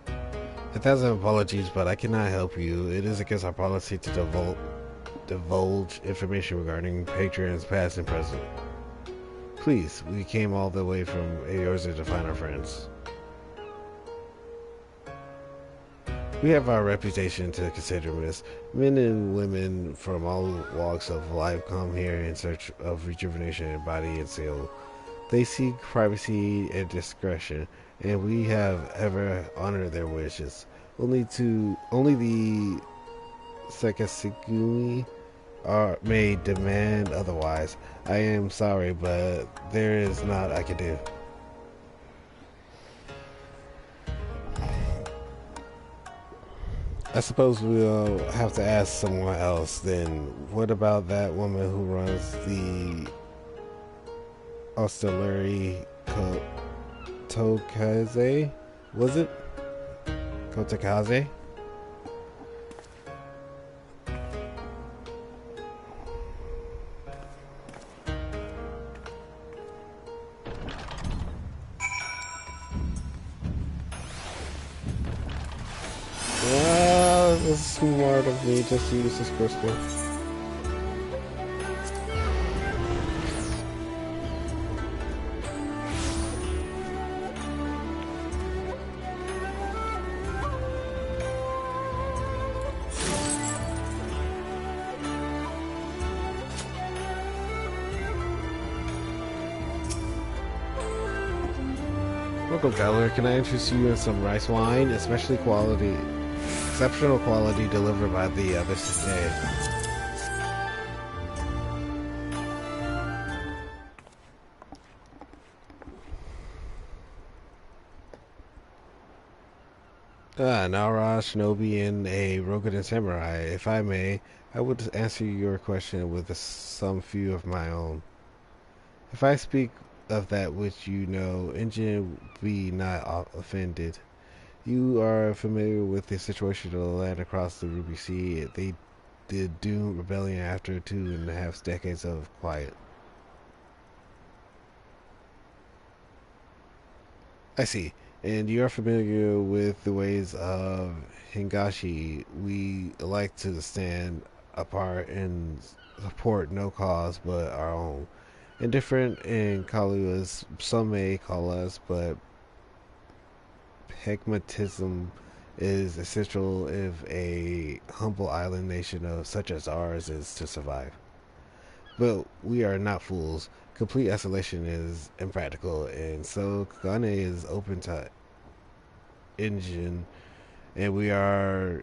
1,000 apologies, but I cannot help you. It is against our policy to divulge information regarding patrons past and present. Please, we came all the way from Eorzea to find our friends. We have our reputation to consider, miss. Men and women from all walks of life come here in search of rejuvenation in body and soul. They seek privacy and discretion, and we have ever honored their wishes. Only the Sekasugumi may demand otherwise. I am sorry, but there is naught I can do. I suppose we'll have to ask someone else then. What about that woman who runs the Hostelry Kotokaze? Was it? Kotokaze? It's smart of me just to use this crystal. Welcome, Valor. Can I interest you in some rice wine, exceptional quality delivered by the others today. Nara, Shinobi, and a Rogadin samurai. If I may, I would answer your question with some few of my own. If I speak of that which you know, Engine be not offended. You are familiar with the situation of the land across the Ruby Sea. They did doom rebellion after 2.5 decades of quiet. I see. And you are familiar with the ways of Hingashi. We like to stand apart and support no cause but our own. Indifferent in Kaluas, some may call us, but pragmatism is essential if a humble island nation of such as ours is to survive. But we are not fools. Complete isolation is impractical, and so Kagane is open to Engine, and we are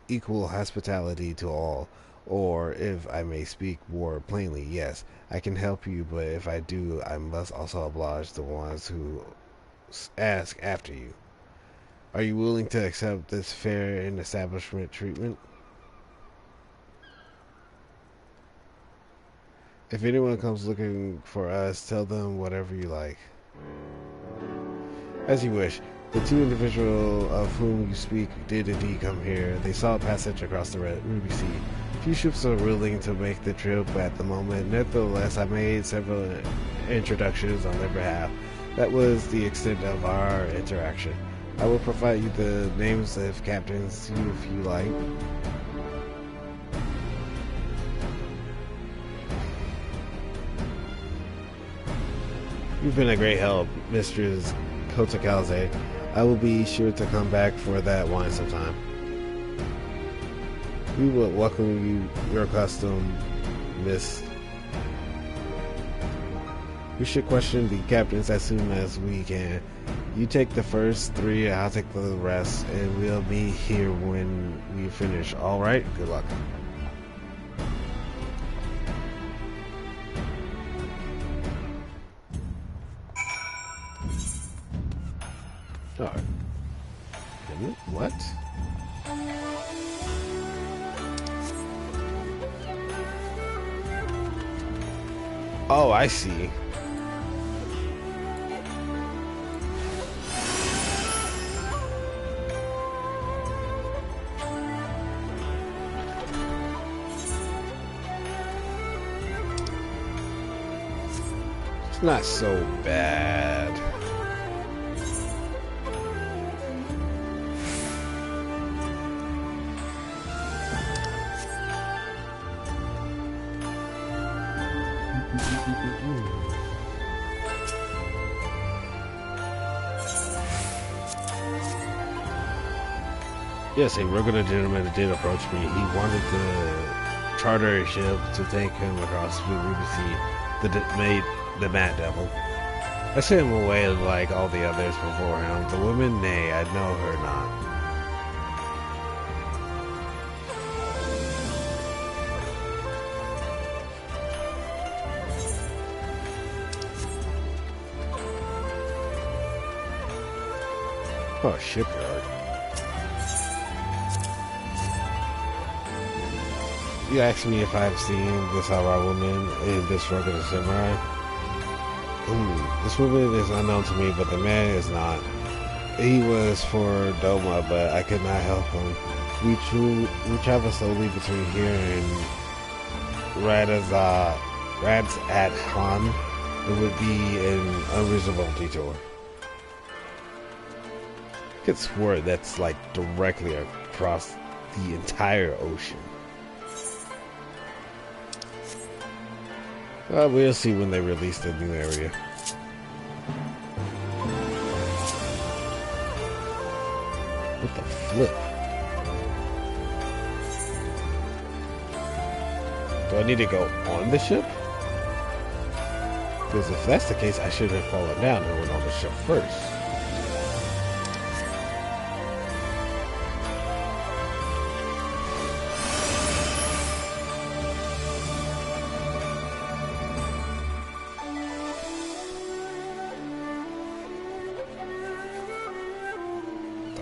equal hospitality to all. Or if I may speak more plainly, yes, I can help you, but if I do, I must also oblige the ones who ask after you. Are you willing to accept this fair and establishment treatment? If anyone comes looking for us, tell them whatever you like. As you wish. The two individuals of whom you speak did indeed come here. They saw a passage across the Ruby Sea. Few ships are willing to make the trip at the moment. Nevertheless, I made several introductions on their behalf. That was the extent of our interaction. I will provide you the names of captains if you like. You've been a great help, Mistress Kotakaze. I will be sure to come back for that wine sometime. We will welcome you, your custom, Miss. We should question the captains as soon as we can. You take the first 3, I'll take the rest, and we'll be here when we finish. All right? Good luck. All right. What? Oh, I see. It's not so bad. Yes, a regular gentleman did approach me. He wanted to charter a ship to take him across the Ruby Sea, the Mad Devil. I sent him away like all the others before him. The woman, nay, I know her not. Oh, shipyard. You asked me if I've seen this Aura woman in this regular samurai. This woman is unknown to me, but the man is not. He was for Doma, but I could not help him. We travel slowly between here and Radz-at Han. It would be an unreasonable detour. I could swear that's like directly across the entire ocean. We'll see when they release the new area. What the flip? Do I need to go on the ship? Because if that's the case, I should have fallen down and went on the ship first.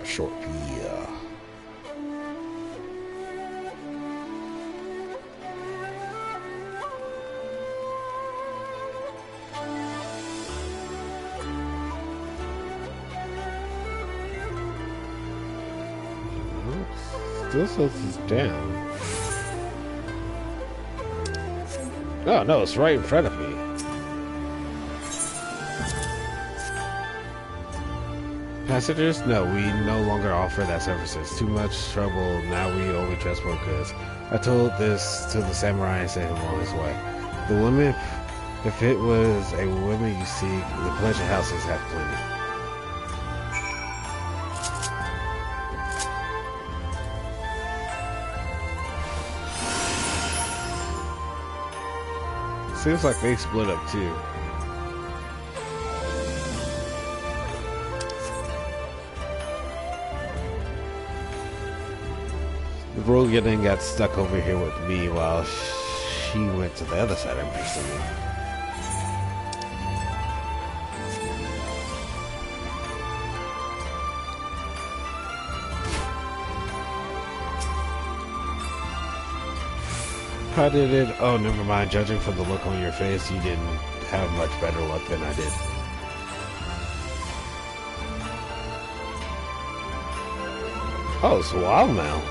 Short pier. Still says it's down. Oh no, it's right in front of me. Passengers? No, we no longer offer that services. Too much trouble. Now we only transport goods. I told this to the samurai and sent him on his way. The women, if it was a woman you seek, the pleasure houses have plenty. Seems like they split up too. Brogan and got stuck over here with me while she went to the other side, I'm presuming. How did it? Oh, never mind. Judging from the look on your face, you didn't have much better luck than I did. Oh, it's a while now.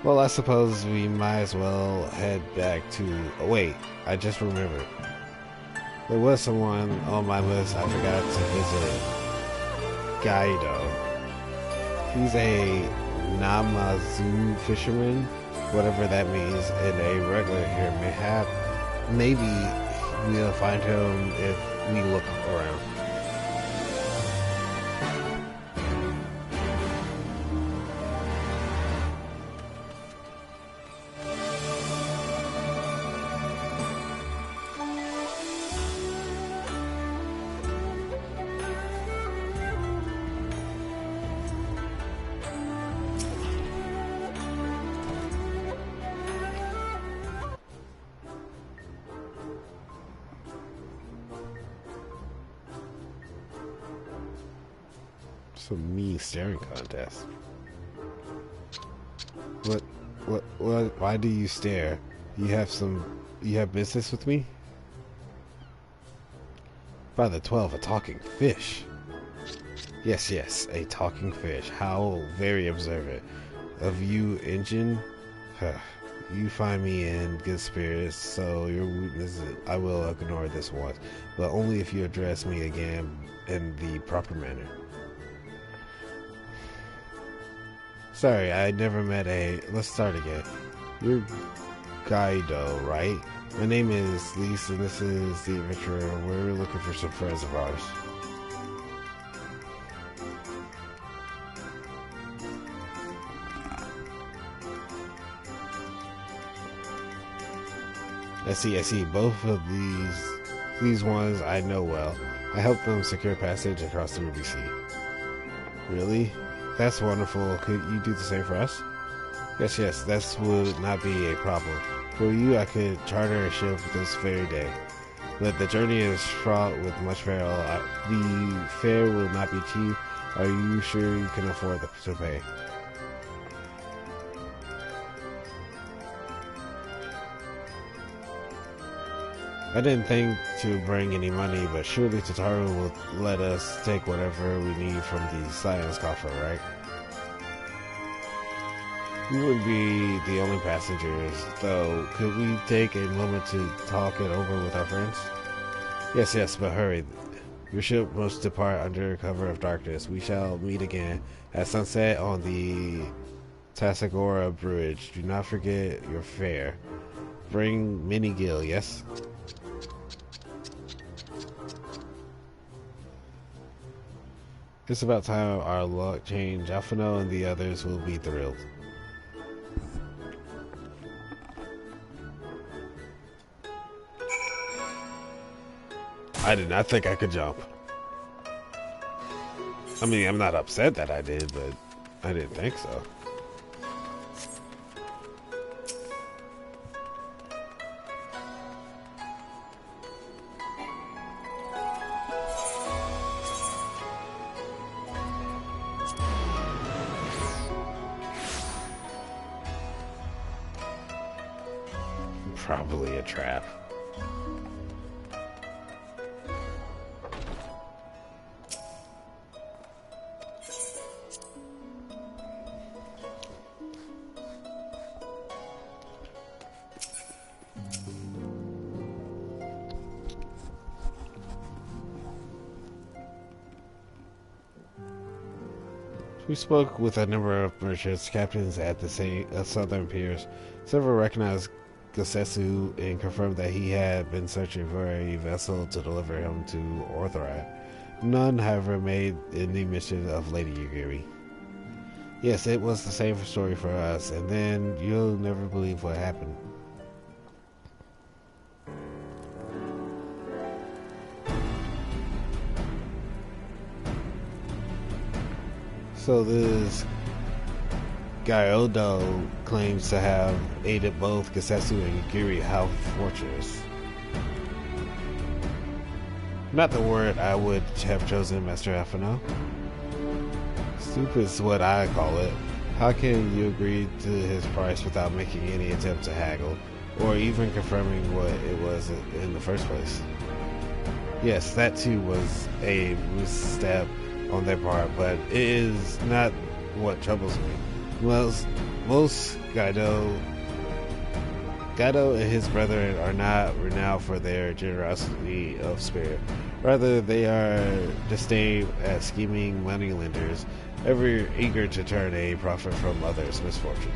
Well, I suppose we might as well head back to... Oh, wait, I just remembered. There was someone on my list I forgot to visit. Gaido. He's a Namazu fisherman, whatever that means, and a regular here. Maybe we'll find him if we look around. Some mean staring contest. What, why do you stare? You have business with me? Father 12, a talking fish. Yes, a talking fish. How very observant of you, Engine. You find me in good spirits, so your rudeness, I will ignore this once, but only if you address me again in the proper manner. Sorry, I never met a... Let's start again. You're Gaido, right? My name is Lise, and this is The Adventurer. We're looking for some friends of ours. I see. Both of these ones I know well. I helped them secure passage across the Ruby Sea. Really? That's wonderful. Could you do the same for us? Yes, that would not be a problem. For you, I could charter a ship this very day. But the journey is fraught with much peril. The fare will not be cheap. Are you sure you can afford to pay? I didn't think to bring any money, but surely Tataru will let us take whatever we need from the science coffer, right? We would be the only passengers, though. Could we take a moment to talk it over with our friends? Yes, but hurry. Your ship must depart under cover of darkness. We shall meet again at sunset on the Tasagora Bridge. Do not forget your fare. Bring Mini Gil, yes? It's about time our luck changed. Alphino and the others will be thrilled. I did not think I could jump. I mean, I'm not upset that I did, but I didn't think so. Probably a trap. We spoke with a number of merchants, captains at the southern piers. Several recognized Gosetsu and confirmed that he had been searching for a vessel to deliver him to Orthorat. None, however, made any mention of Lady Yugiri. Yes, it was the same story for us, and then you'll never believe what happened. So this Gyudo claims to have aided both Gesetsu and Yugiri. How fortuitous. Not the word I would have chosen, Master Alphinaud. Stupid is what I call it. How can you agree to his price without making any attempt to haggle, or even confirming what it was in the first place? Yes, that too was a misstep on their part, but it is not what troubles me. Most Gyudo and his brethren are not renowned for their generosity of spirit. Rather, they are disdained at scheming moneylenders, ever eager to turn a profit from others' misfortune.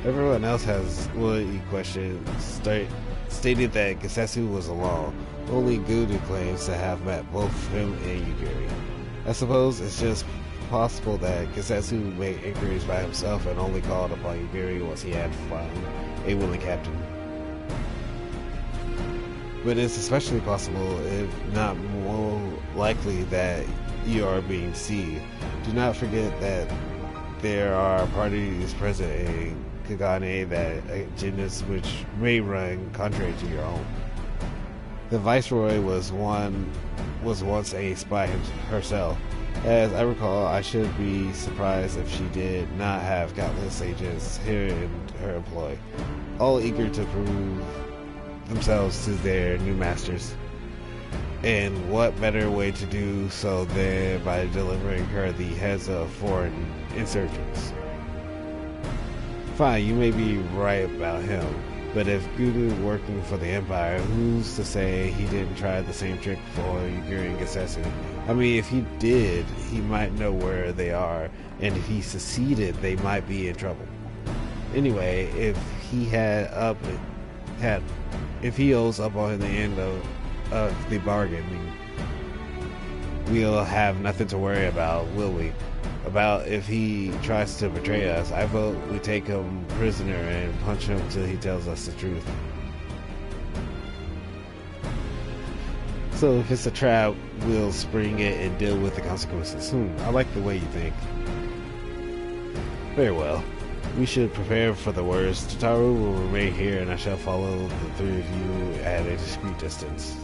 Everyone else has would question stated that Gesetsu was alone. Only Gudu claims to have met both him and Yugiri. I suppose it's just possible that Gesetsu made inquiries by himself and only called upon Yugiri once he had found a willing captain. But it's especially possible, if not more likely, that you are being deceived. Do not forget that there are parties present in Kagane that agendas which may run contrary to your own. The Viceroy was once a spy herself. As I recall, I should be surprised if she did not have countless agents here in her employ, all eager to prove themselves to their new masters. And what better way to do so than by delivering her the heads of foreign insurgents? Fine, you may be right about him, but if Gudu working for the Empire, who's to say he didn't try the same trick for Yugiri and Gesetsu? I mean, if he did, he might know where they are, and if he succeeded, they might be in trouble. Anyway, if he owes up on the end of the bargain, we'll have nothing to worry about, will we? About if he tries to betray us. I vote we take him prisoner and punch him till he tells us the truth. So if it's a trap, we'll spring it and deal with the consequences. I like the way you think. Very well. We should prepare for the worst. Tataru will remain here and I shall follow the three of you at a discreet distance.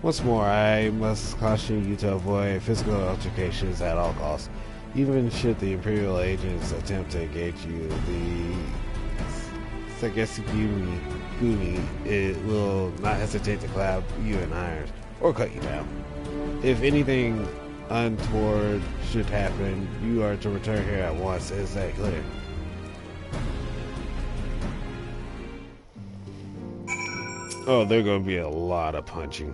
Once more, I must caution you to avoid physical altercations at all costs. Even should the Imperial agents attempt to engage you, the Sagesugumi will not hesitate to clap you in irons or cut you down. If anything untoward should happen, you are to return here at once. Is that clear? Oh, there's going to be a lot of punching.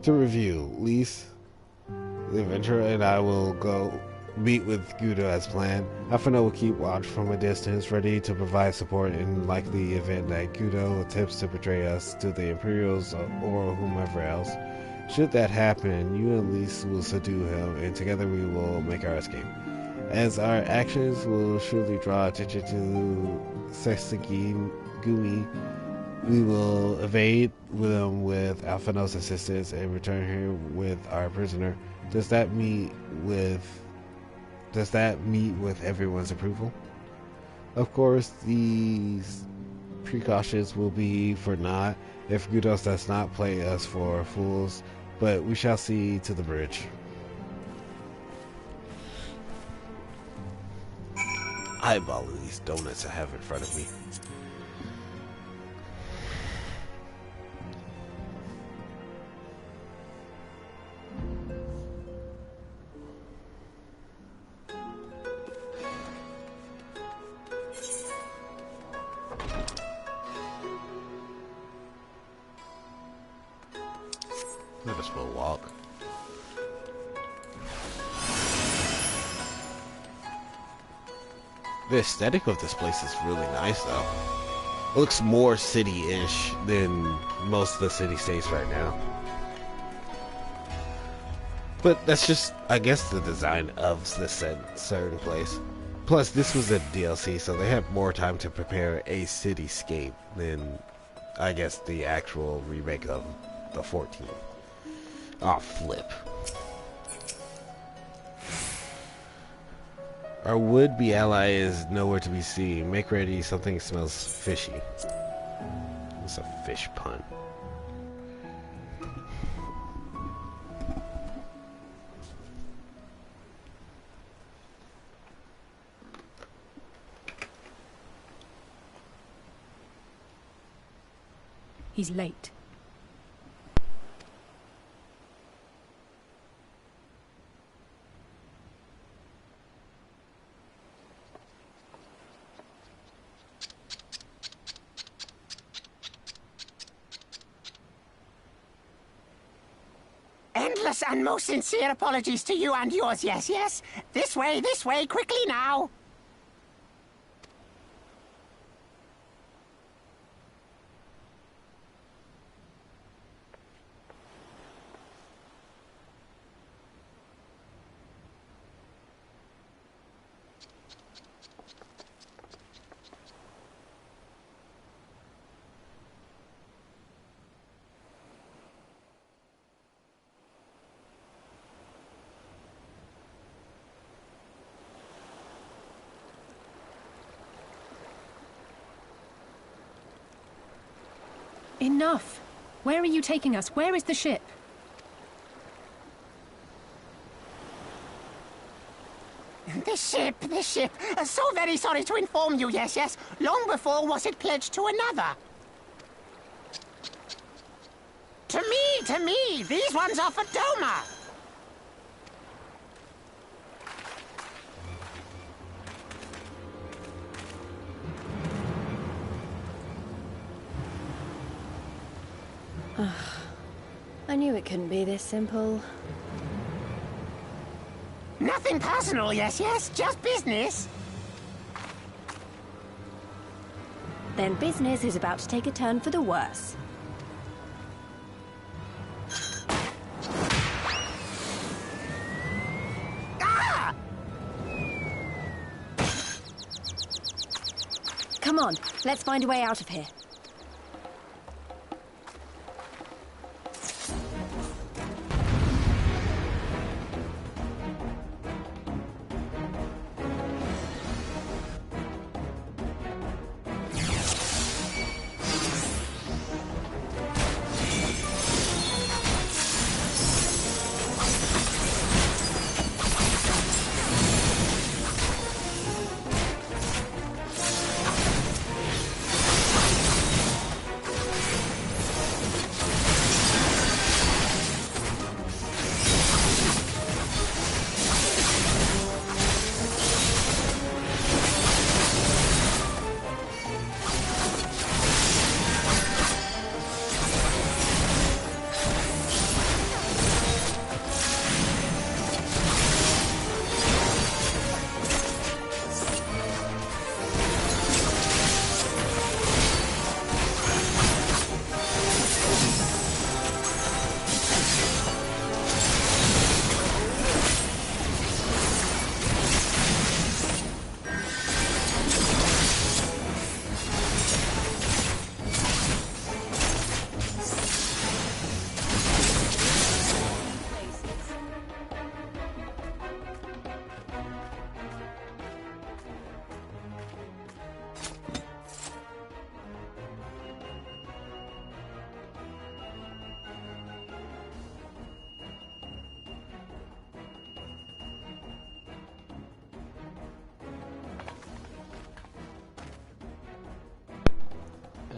To review, Lise, the adventurer, and I will go meet with Gudu as planned. Alphinaud will keep watch from a distance, ready to provide support in likely event that Gudu attempts to betray us to the Imperials or whomever else. Should that happen, you and Lise will subdue him, and together we will make our escape. As our actions will surely draw attention to Sagesugumi, we will evade them with Alphinaud's assistance and return here with our prisoner. Does that meet with everyone's approval? Of course, these precautions will be for naught if Gudos does not play us for fools, but we shall see to the bridge. Eyeball these donuts I have in front of me. Let us will walk. The aesthetic of this place is really nice, though. It looks more city-ish than most of the city-states right now. But that's just, I guess, the design of this certain place. Plus, this was a DLC, so they had more time to prepare a cityscape than, I guess, the actual remake of the 14. Oh, flip. Our would-be ally is nowhere to be seen. Make ready, something smells fishy. It's a fish pun. He's late. Endless and most sincere apologies to you and yours, yes, yes. This way, quickly now. Enough! Where are you taking us? Where is the ship? The ship. So very sorry to inform you, yes, yes. Long before was it pledged to another. To me, these ones are for Doma. I knew it couldn't be this simple. Nothing personal, yes, yes, just business. Then business is about to take a turn for the worse. Ah! Come on, let's find a way out of here.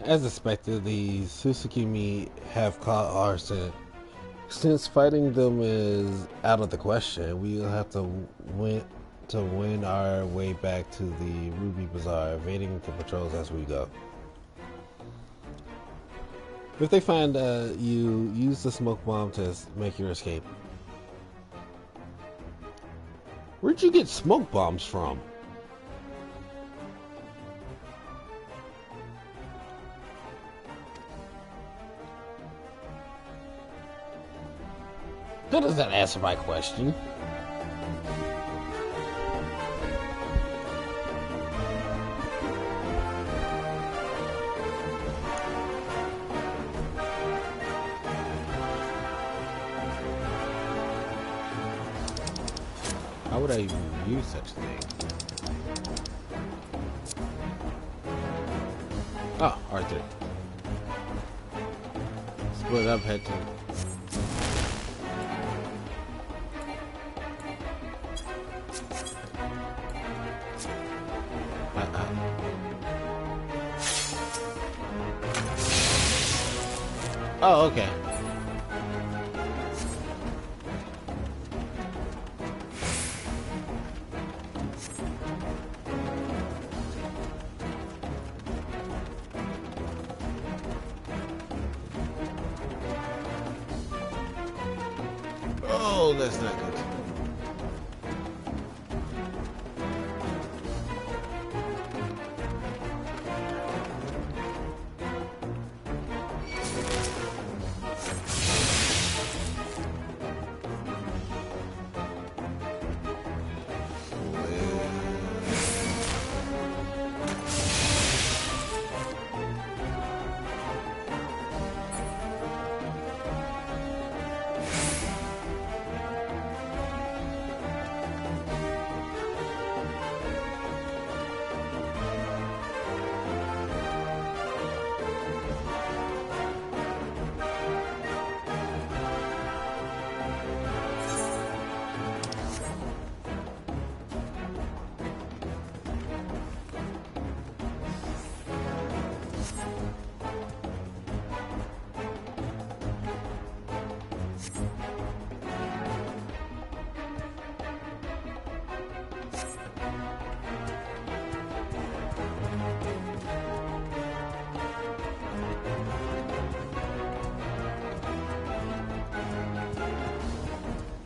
As expected, the Susukimi have caught Arsene. Since fighting them is out of the question, we'll have to win our way back to the Ruby Bazaar, evading the patrols as we go. If they find you, use the smoke bomb to make your escape. Where'd you get smoke bombs from? That doesn't answer my question. would I use such a thing? Oh, R3. Split up, head to... Oh, okay. Oh, that's not good.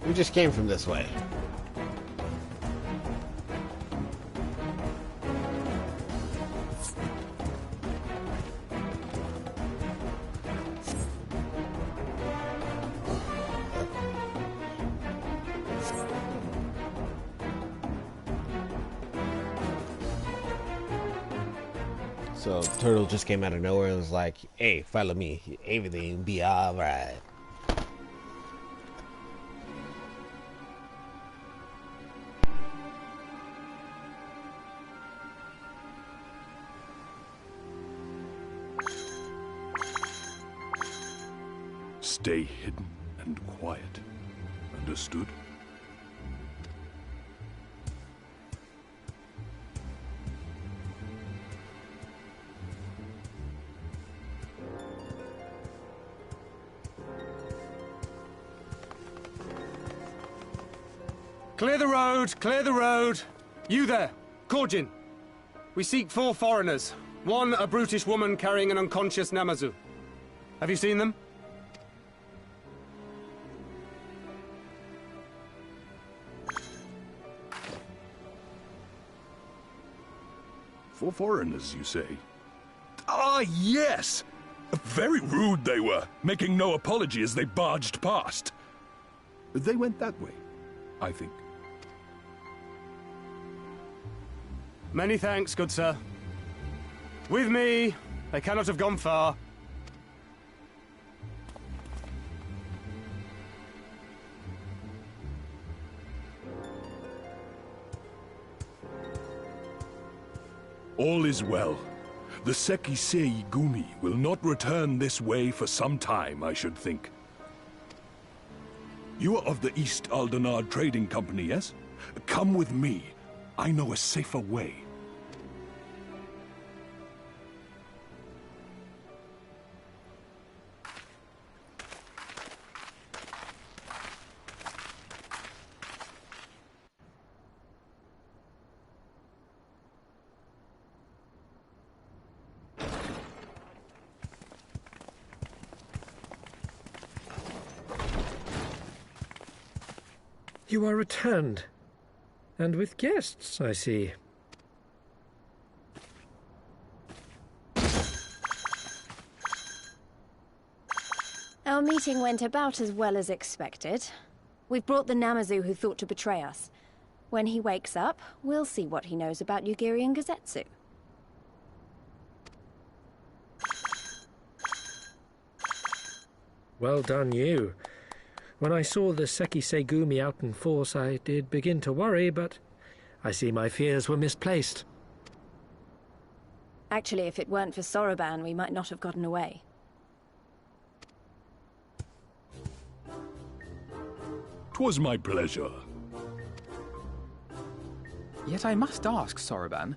We just came from this way. So Turtle just came out of nowhere and was like, "Hey, follow me. Everything will be alright." Stay hidden and quiet. Understood? Clear the road! Clear the road! You there, Korjin. We seek 4 foreigners. One, a brutish woman carrying an unconscious Namazu. Have you seen them? For foreigners, you say? Ah, yes! Very rude they were, making no apology as they barged past. They went that way, I think. Many thanks, good sir. With me, they cannot have gone far. All is well. The Sekisei Gumi will not return this way for some time, I should think. You are of the East Aldenard Trading Company, yes? Come with me. I know a safer way. You are returned. And with guests, I see. Our meeting went about as well as expected. We've brought the Namazu who thought to betray us. When he wakes up, we'll see what he knows about Yugiri and Gazetsu. Well done, you. When I saw the Seki Segumi out in force, I did begin to worry, but I see my fears were misplaced. Actually, if it weren't for Soroban, we might not have gotten away. 'Twas my pleasure. Yet I must ask, Soroban,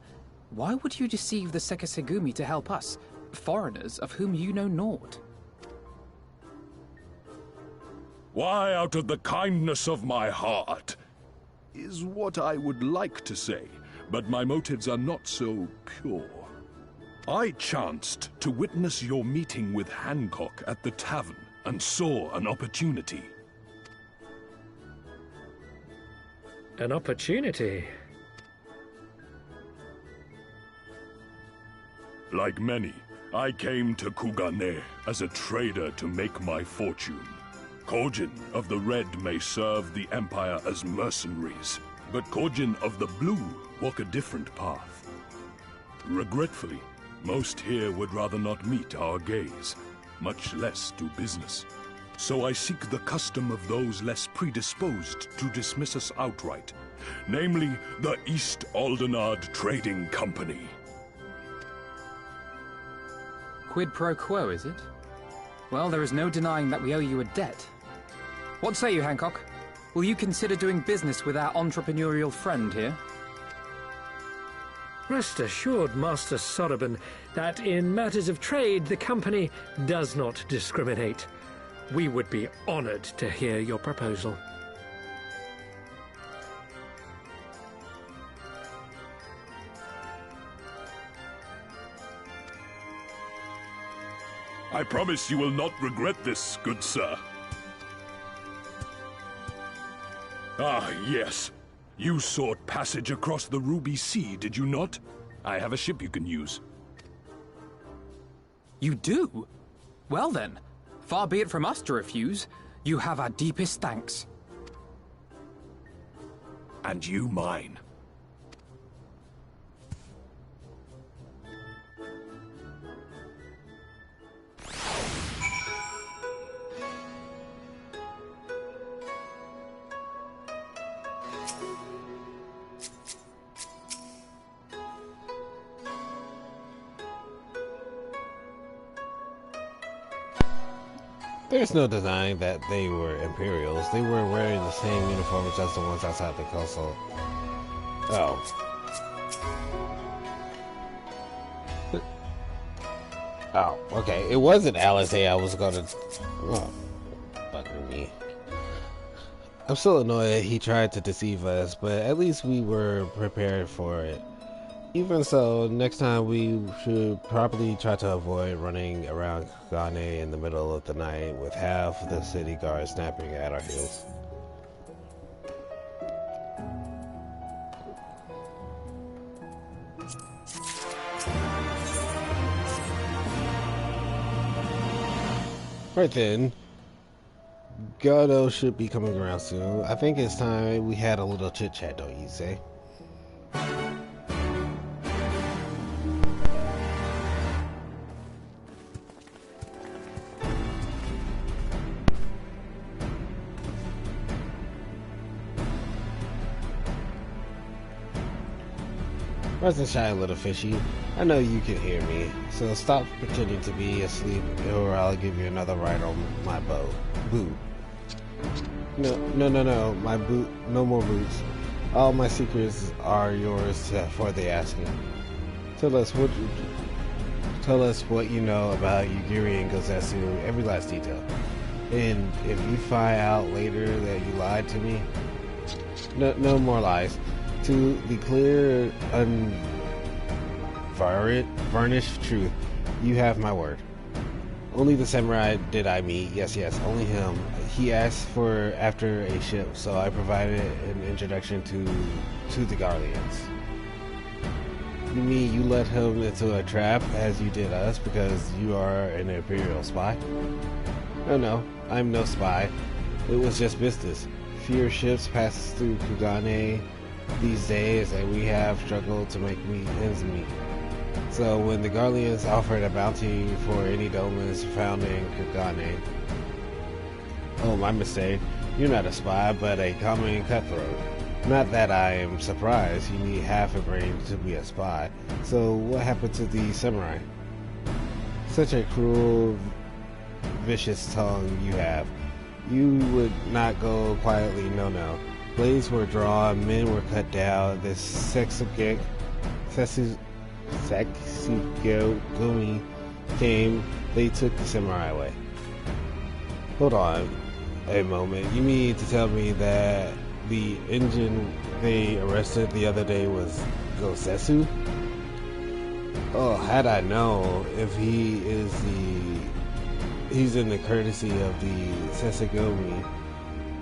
why would you deceive the Sekisegumi to help us, foreigners of whom you know naught? Why, out of the kindness of my heart, is what I would like to say, but my motives are not so pure. I chanced to witness your meeting with Hancock at the tavern, and saw an opportunity. An opportunity? Like many, I came to Kugane as a trader to make my fortune. Kojin of the Red may serve the Empire as mercenaries, but Kojin of the Blue walk a different path. Regretfully, most here would rather not meet our gaze, much less do business. So I seek the custom of those less predisposed to dismiss us outright, namely the East Aldenard Trading Company. Quid pro quo, is it? Well, there is no denying that we owe you a debt. What say you, Hancock? Will you consider doing business with our entrepreneurial friend here? Rest assured, Master Soroban, that in matters of trade, the company does not discriminate. We would be honored to hear your proposal. I promise you will not regret this, good sir. Ah, yes. You sought passage across the Ruby Sea, did you not? I have a ship you can use. You do? Well then, far be it from us to refuse. You have our deepest thanks. And you mine. There's no denying that they were Imperials. They were wearing the same uniforms as the ones outside the castle. Oh. Oh, okay. It wasn't Alizé I was gonna... Oh, bugger me. I'm still annoyed that he tried to deceive us, but at least we were prepared for it. Even so, next time we should probably try to avoid running around Kugane in the middle of the night with half the city guards snapping at our heels. Right then, Gado should be coming around soon. I think it's time we had a little chit chat, don't you say? Rise and shine, little fishy. I know you can hear me, so stop pretending to be asleep or I'll give you another ride on my boat. Boot. No, my boot, no more boots. All my secrets are yours for the asking. Tell us what you know about Yugiri and Gozetsu, every last detail. And if you find out later that you lied to me, no more lies. To the clear, varnished truth, you have my word. Only the samurai did I meet, yes, only him. He asked after a ship, so I provided an introduction to the Garleans. You mean you let him into a trap as you did us because you are an Imperial spy? No, I'm no spy. It was just business. Fewer ships pass through Kugane these days, and we have struggled to make ends meet. So when the Garleans offered a bounty for any domens found in Kugane, Oh, my mistake. You're not a spy, but a common cutthroat. Not that I am surprised. You need half a brain to be a spy. So, what happened to the samurai? Such a cruel, vicious tongue you have. You would not go quietly, no. Blades were drawn, men were cut down. This Setsugumi came, they took the samurai away. Hold on a moment. You mean to tell me that the engine they arrested the other day was Gosetsu? Oh, had I known if he's in the courtesy of the Setsugumi,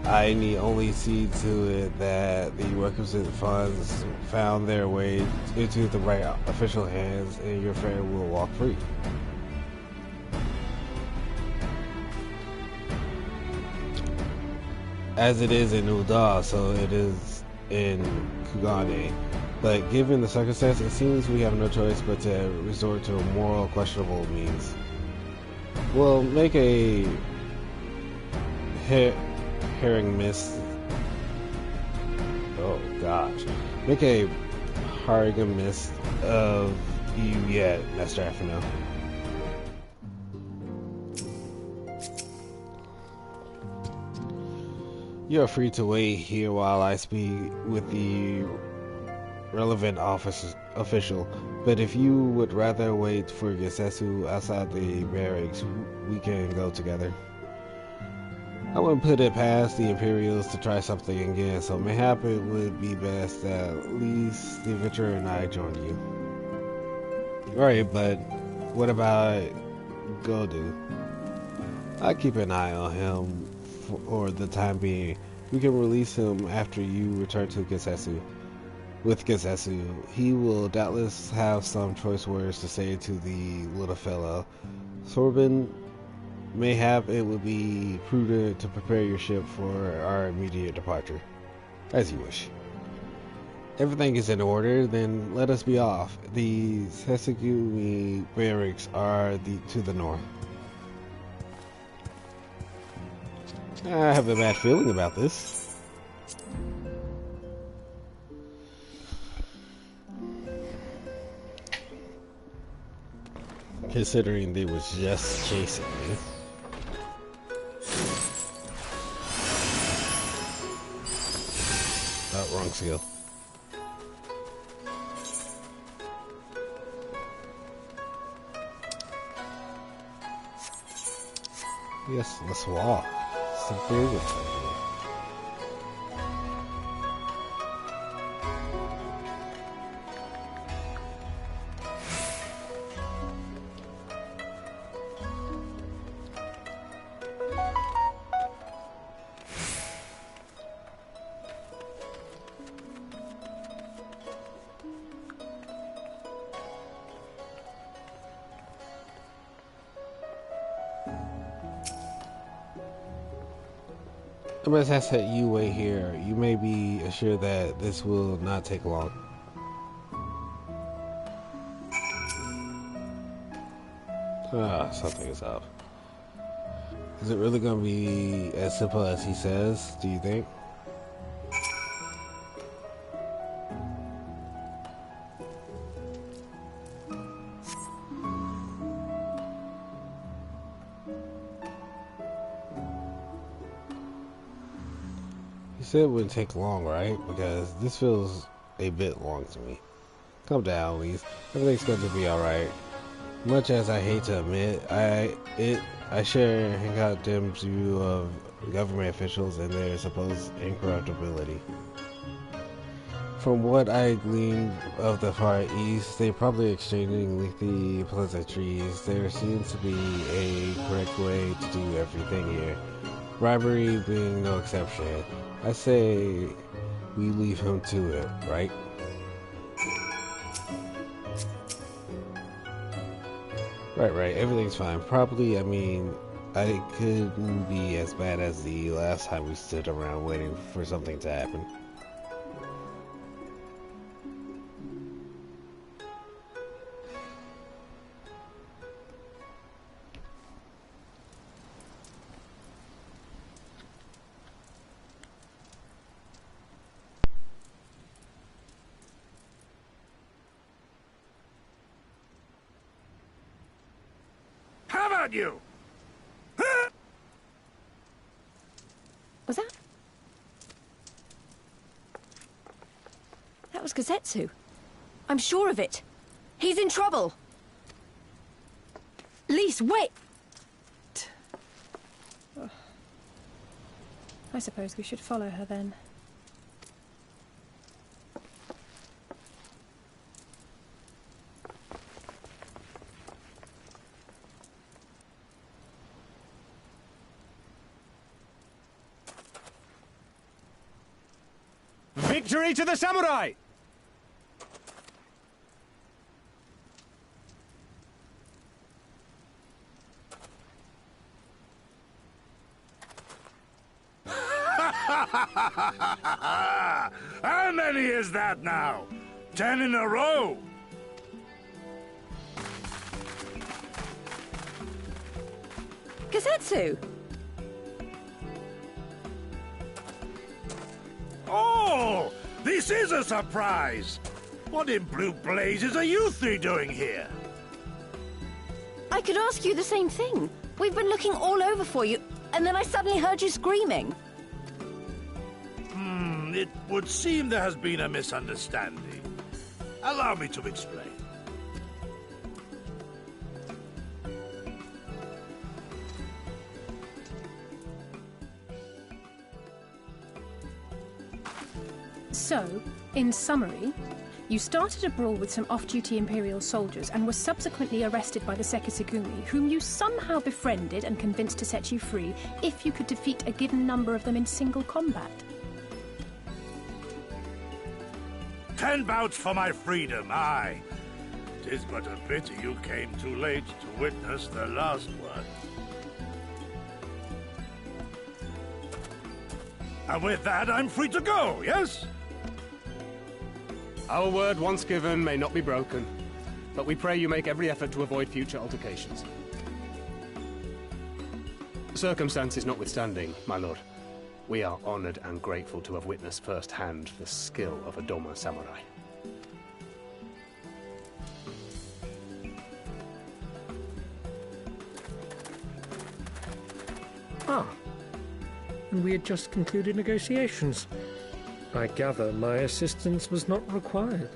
I need only see to it that the requisite funds found their way into the right official hands and your friend will walk free. As it is in Uda, so it is in Kugane. But given the circumstances, it seems we have no choice but to resort to moral questionable means. We'll make a herring mist. Oh gosh. Make a Harrigan mist of you yet, Master Alphinaud. You are free to wait here while I speak with the relevant official, but if you would rather wait for Gosetsu outside the barracks, we can go together. I wouldn't put it past the Imperials to try something again, so mayhap it would be best that at least the adventurer and I join you. Right, but what about Godu? I'll keep an eye on him for the time being. We can release him after you return to Gosetsu. With Gosetsu, he will doubtless have some choice words to say to the little fellow. Sorbin, mayhap it would be prudent to prepare your ship for our immediate departure. As you wish. Everything is in order, then let us be off. The Setsugumi barracks are to the north. I have a bad feeling about this. Considering they was just chasing me. Oh, wrong skill. Yes, let's walk. It's a big one. I must ask that you wait here. You may be assured that this will not take long. Something is up. Is it really going to be as simple as he says, do you think? You said it wouldn't take long, right? Because this feels a bit long to me. Calm down, Elise. Everything's going to be alright. Much as I hate to admit, I share Hancock Dim's view of government officials and their supposed incorruptibility. From what I gleaned of the Far East, they're probably exchanging lengthy pleasantries. There seems to be a correct way to do everything here. Bribery being no exception. I say we leave him to it, right? Right, everything's fine. Probably, I mean, I couldn't be as bad as the last time we stood around waiting for something to happen. about you! Was that? That was Gazetsu. I'm sure of it. He's in trouble. Lise, wait! I suppose we should follow her then. Victory to the samurai! How many is that now? 10 in a row? Gazetsu! Oh! This is a surprise! What in blue blazes are you three doing here? I could ask you the same thing. We've been looking all over for you, and then I suddenly heard you screaming. It would seem there has been a misunderstanding. Allow me to explain. So, in summary, you started a brawl with some off-duty Imperial soldiers and were subsequently arrested by the Sekisugumi, whom you somehow befriended and convinced to set you free if you could defeat a given number of them in single combat. 10 bouts for my freedom, aye. 'Tis but a pity you came too late to witness the last one. And with that, I'm free to go, yes? Our word once given may not be broken, but we pray you make every effort to avoid future altercations. Circumstances notwithstanding, my lord, we are honored and grateful to have witnessed firsthand the skill of a Doma samurai. Ah, and we had just concluded negotiations. I gather my assistance was not required.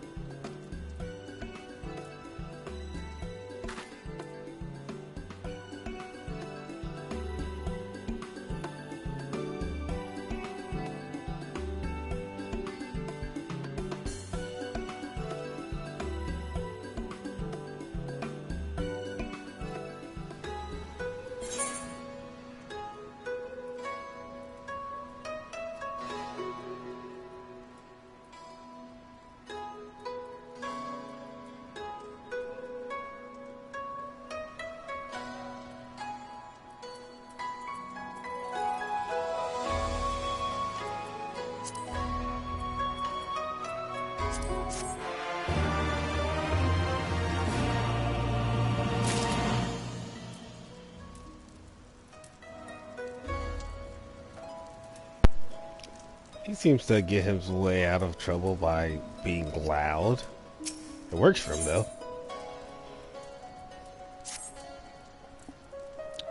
He seems to get his way out of trouble by being loud. It works for him, though.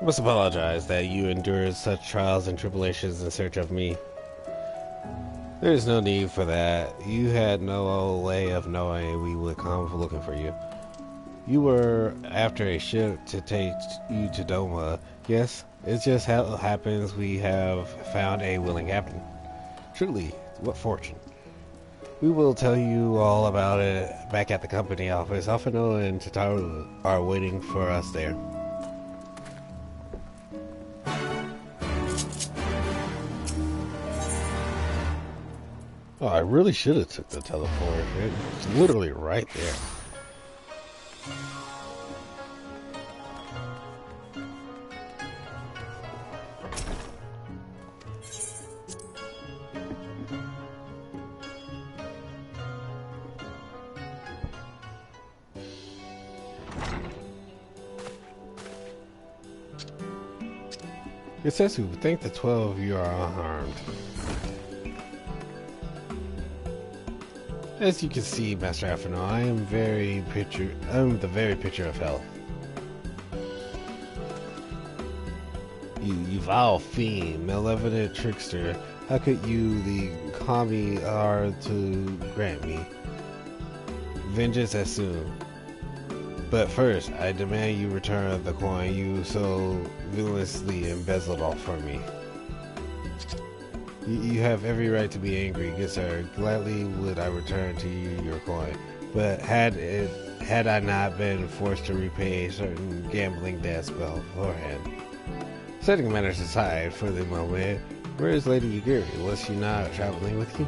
I must apologize that you endured such trials and tribulations in search of me. There is no need for that. You had no way of knowing we would come looking for you. You were after a ship to take you to Doma. Yes, it just happens we have found a willing captain. Truly, what fortune. We will tell you all about it back at the company office. Alphino and Tataru are waiting for us there. Oh, I really should have took the teleport. It's literally right there. It says who think the 12 of you are unharmed. As you can see, Master Alphino, I'm the very picture of health. Vile fiend, malevolent trickster, how could you, the kami, are to grant me vengeance as soon? But first, I demand you return the coin you so villainously embezzled off from me. You have every right to be angry, good sir. Gladly would I return to you your coin, but had I not been forced to repay certain gambling debts beforehand. Setting matters aside for the moment, where is Lady Yugiri? Was she not traveling with you?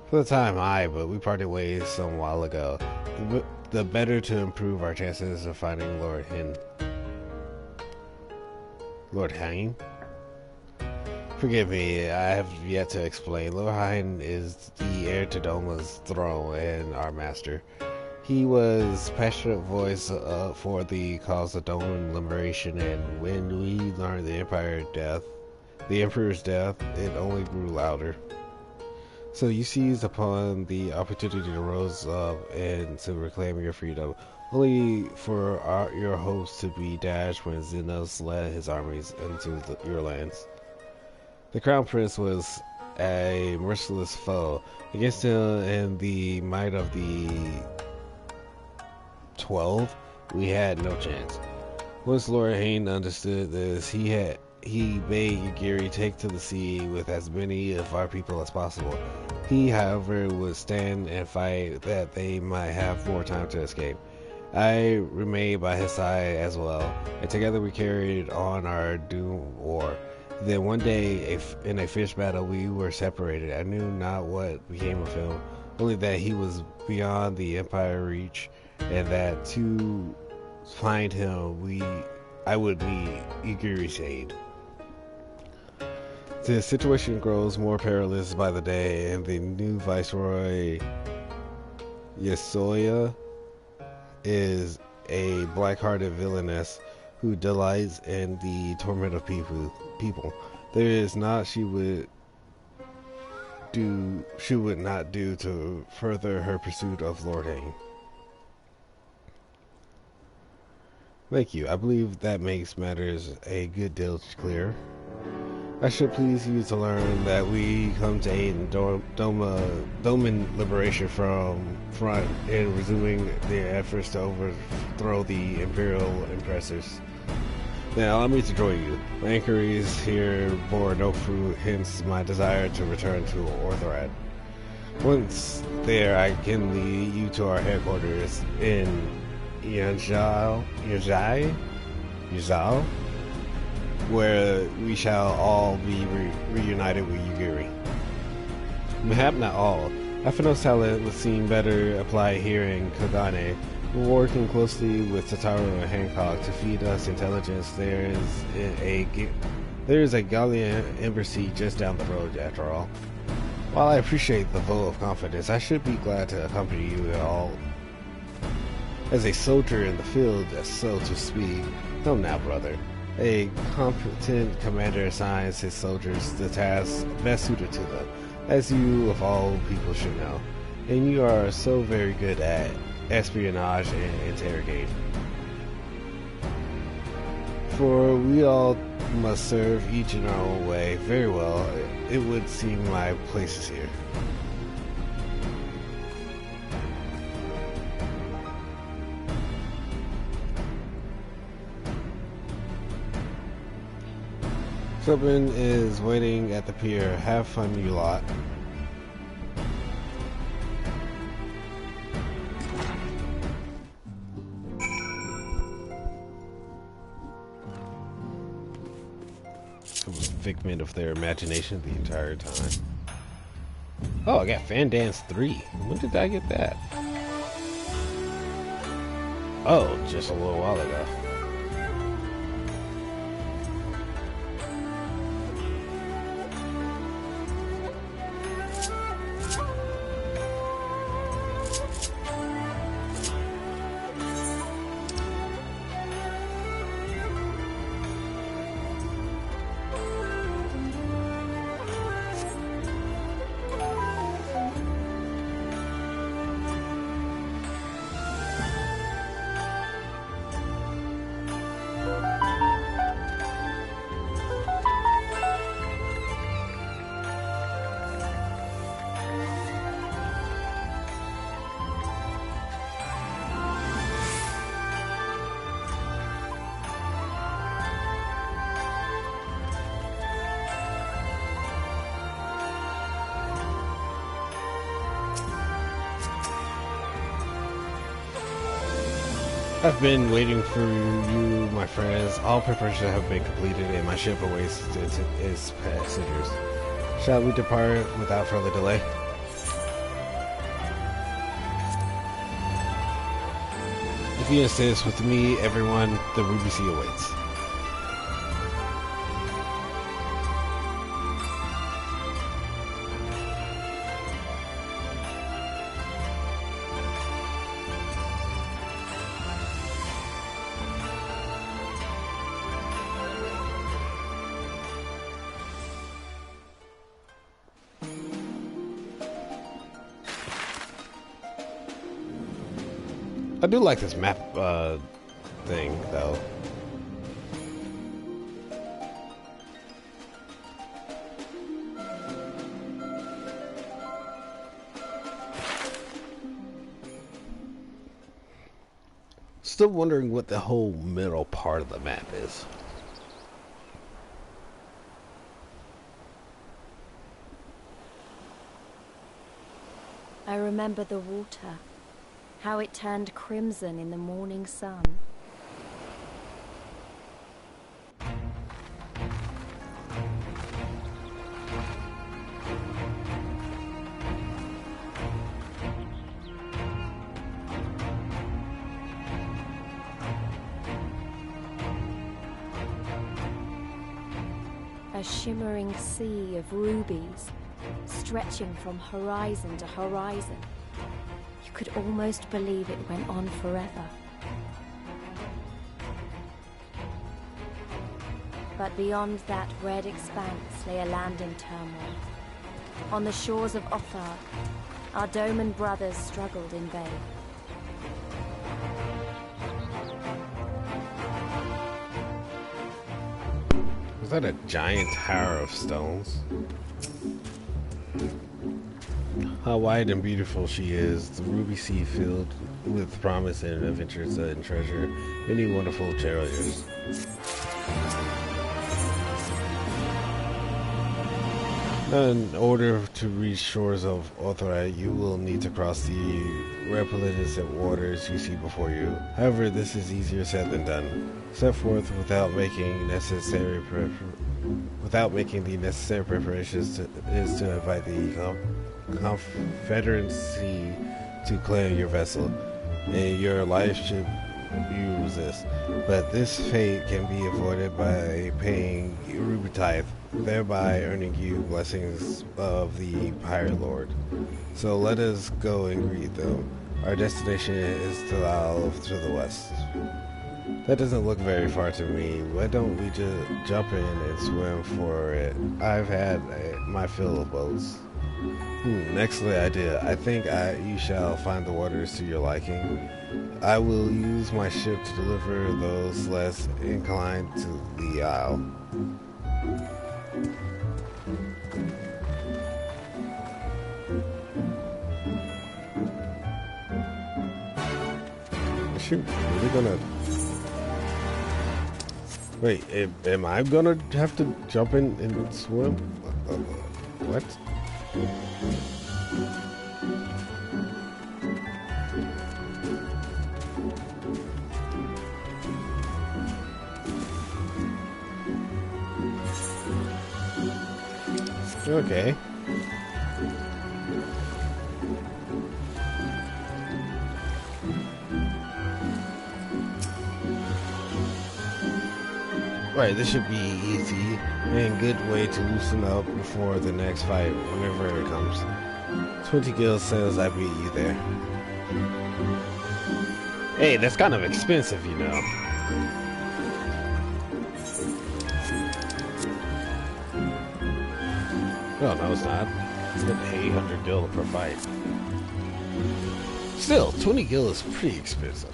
For the time, aye, but we parted ways some while ago. The better to improve our chances of finding Lord Hin. Lord Hein? Forgive me, I have yet to explain. Lord Hein is the heir to Doma's throne and our master. He was passionate voice for the cause of Doman liberation, and when we learned the Emperor's death, it only grew louder. So you seized upon the opportunity to rose up and to reclaim your freedom, only for your hopes to be dashed when Xenos led his armies into your lands. The Crown Prince was a merciless foe. Against him and the might of the 12, we had no chance. Once Lord Hein understood this, he bade Yugiri take to the sea with as many of our people as possible. He, however, would stand and fight that they might have more time to escape. I remained by his side as well, and together we carried on our doom war. Then one day, in a fish battle, we were separated. I knew not what became of him, only that he was beyond the Empire reach, and that to find him, I would need Yugiri's aid. The situation grows more perilous by the day, and the new Viceroy, Yasuoya, is a black-hearted villainess who delights in the torment of people. There is naught she would not do to further her pursuit of Lord Hein. Thank you. I believe that makes matters a good deal clearer. I should please you to learn that we come to aid in Doman liberation from front in resuming their efforts to overthrow the Imperial Impressors. Now, allow me to join you. My inquiries here bore no fruit, hence my desire to return to Orthrad. Once there, I can lead you to our headquarters in Yuzhao, where we shall all be reunited with Yugiri. Mayhap not all. Alphino's talent would seem better applied here in Kagane. We're working closely with Tataru and Hancock to feed us intelligence. There is a Gallian embassy just down the road, after all. While I appreciate the vote of confidence, I should be glad to accompany you all as a soldier in the field, so to speak. Come now, brother. A competent commander assigns his soldiers the tasks best suited to them, as you of all people should know. And you are so very good at espionage and interrogating. For we all must serve each in our own way. Very well, it would seem my place is here. Philbin is waiting at the pier. Have fun, you lot. A figment of their imagination the entire time. Oh, I got Fan Dance 3. When did I get that? Oh, just a little while ago. I've been waiting for you, my friends. All preparations have been completed and my ship awaits its passengers. Shall we depart without further delay? If you insist with me, everyone, the Ruby Sea awaits. I do like this map thing, though. Still wondering what the whole middle part of the map is. I remember the water. How it turned crimson in the morning sun. A shimmering sea of rubies, stretching from horizon to horizon. You could almost believe it went on forever. But beyond that red expanse lay a land in turmoil. On the shores of Othar, our Doman brothers struggled in vain. Was that a giant tower of stones? How wide and beautiful she is, the ruby sea filled with promise and adventures and treasure, many wonderful treasures. In order to reach shores of Othar, you will need to cross the resplendent waters you see before you. However, this is easier said than done. Set forth without making the necessary preparations is to invite the Confederacy to claim your vessel, and your life should you resist. But this fate can be avoided by paying ruby tithe, thereby earning you blessings of the Pirate Lord. So let us go and greet them. Our destination is Talal to the west. That doesn't look very far to me. Why don't we just jump in and swim for it? I've had my fill of boats. Excellent idea. I think you shall find the waters to your liking. I will use my ship to deliver those less inclined to the isle. Shoot, really gonna... Wait, am I gonna have to jump in and swim? What? Okay. Right, this should be easy and good way to loosen up before the next fight, whenever it comes. 20 gil says I beat you there. Hey, that's kind of expensive, you know. Oh, no, it's not. It's gonna pay 800 gil per fight. Still, 20 gil is pretty expensive.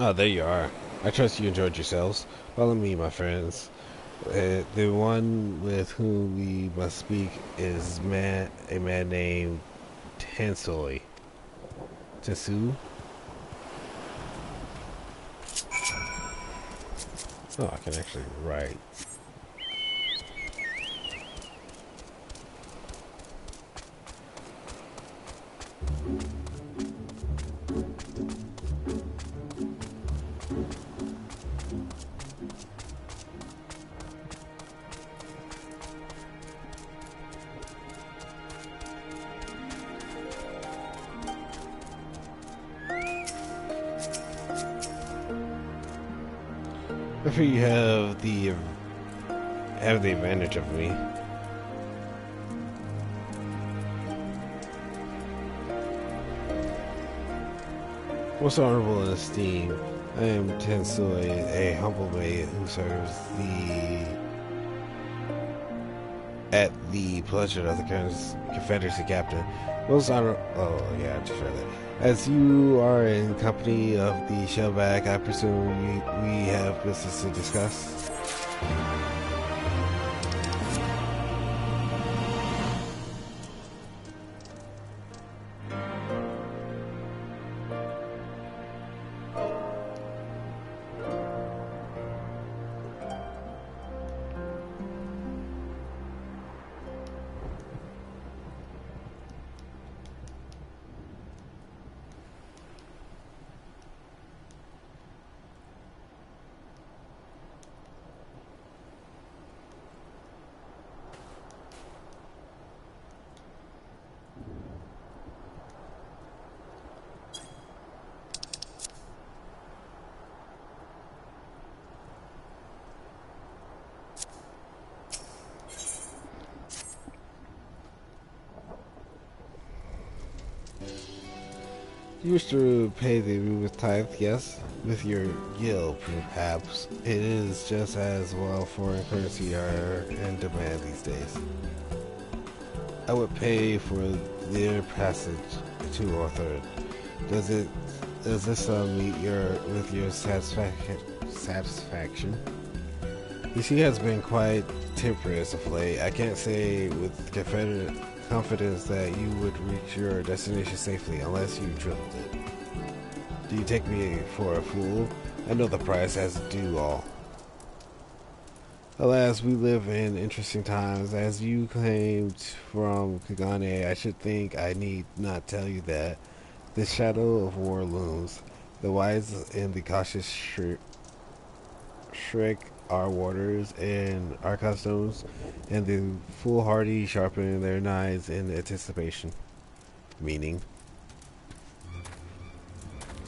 Oh, there you are. I trust you enjoyed yourselves. Follow me, my friends. The one with whom we must speak is a man named Tensui. Tetsu? Oh, I can actually write. If you have the advantage of me. Most honorable and esteemed, I am Tensui, a humble maid who serves at the pleasure of the Confederacy captain. Most honorable. Oh yeah, I just read that. As you are in company of the shellback, I presume we have business to discuss. You used to pay the with tithe, yes? With your guild, perhaps. It is just as well foreign currency are in demand these days. I would pay for their passage to Orthard. Does this meet with your satisfaction? The sea has been quite temperate of late. I can't say with confidence that you would reach your destination safely unless you tripled it. Do you take me for a fool? I know the price has to do all. Alas, we live in interesting times. As you claimed from Kagane, I should think I need not tell you that the shadow of war looms. The wise and the cautious shriek our waters and our customs, and the foolhardy sharpen their knives in anticipation. Meaning?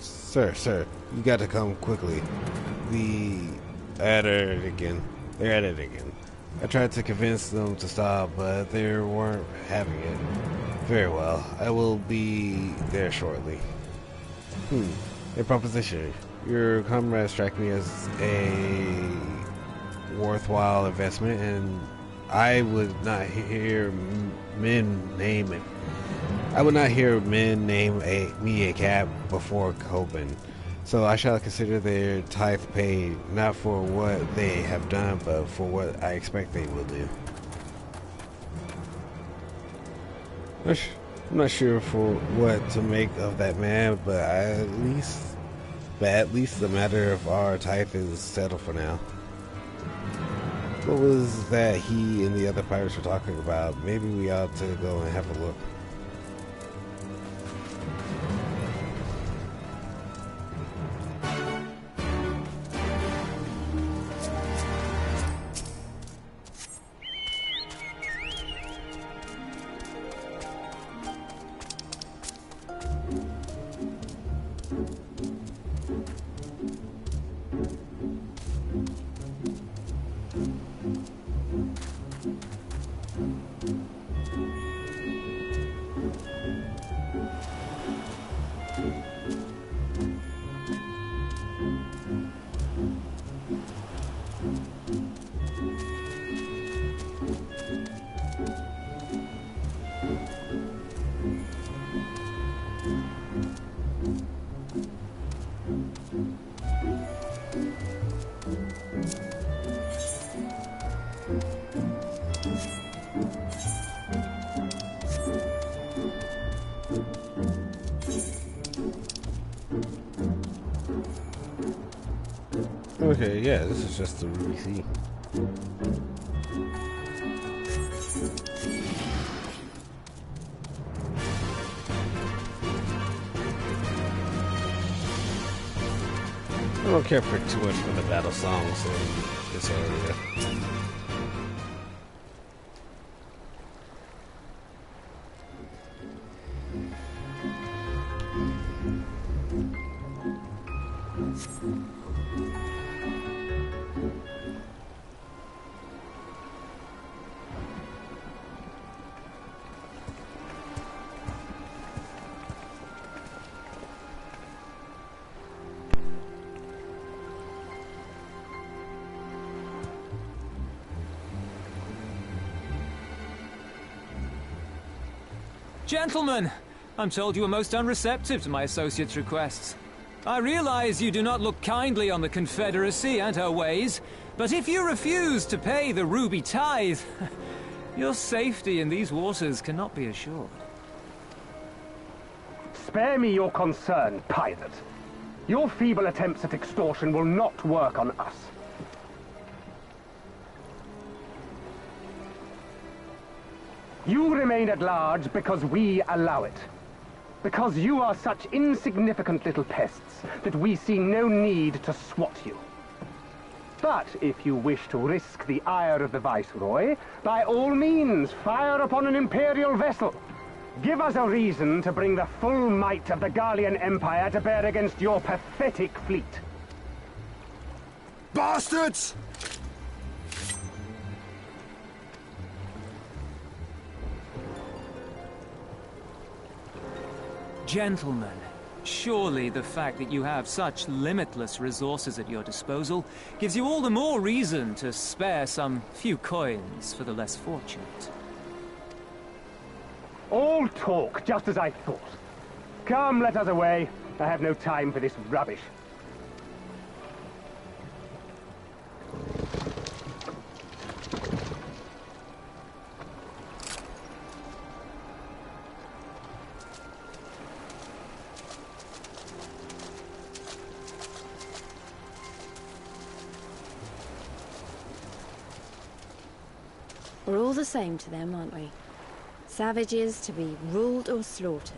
Sir, you got to come quickly. They're at it again. I tried to convince them to stop, but they weren't having it. Very well, I will be there shortly. A proposition. Your comrades strike me as a worthwhile investment, and I would not hear men name me a cab before Coben. So I shall consider their tithe paid, not for what they have done, but for what I expect they will do. I'm not sure for what to make of that man, but at least the matter of our tithe is settled for now. What was that he and the other pirates were talking about? Maybe we ought to go and have a look. Okay, yeah, this is just the Ruby Sea. I don't care for too much for the battle songs in this area. Gentlemen, I'm told you were most unreceptive to my associate's requests. I realize you do not look kindly on the Confederacy and her ways, but if you refuse to pay the ruby tithe, your safety in these waters cannot be assured. Spare me your concern, pirate. Your feeble attempts at extortion will not work on us. You remain at large because we allow it. Because you are such insignificant little pests that we see no need to swat you. But if you wish to risk the ire of the Viceroy, by all means, fire upon an Imperial vessel. Give us a reason to bring the full might of the Garlean Empire to bear against your pathetic fleet. Bastards! Gentlemen, surely the fact that you have such limitless resources at your disposal gives you all the more reason to spare some few coins for the less fortunate. All talk, just as I thought. Come, let us away. I have no time for this rubbish. We're all the same to them, aren't we? Savages to be ruled or slaughtered.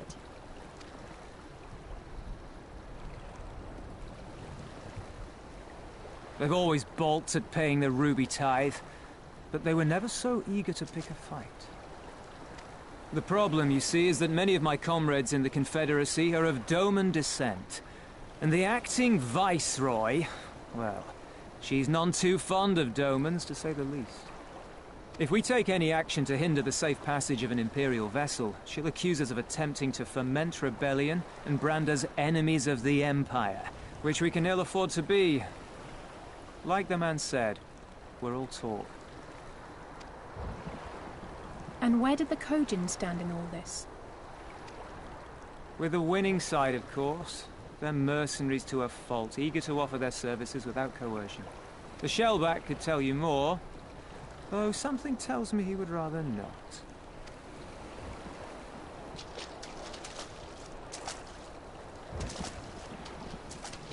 They've always balked at paying the ruby tithe, but they were never so eager to pick a fight. The problem, you see, is that many of my comrades in the Confederacy are of Doman descent, and the acting Viceroy, well, she's none too fond of Domans, to say the least. If we take any action to hinder the safe passage of an Imperial vessel, she'll accuse us of attempting to foment rebellion and brand us enemies of the Empire, which we can ill afford to be. Like the man said, we're all talk. And where did the Kojin stand in all this? With the winning side, of course. They're mercenaries to a fault, eager to offer their services without coercion. The Shellback could tell you more, though something tells me he would rather not.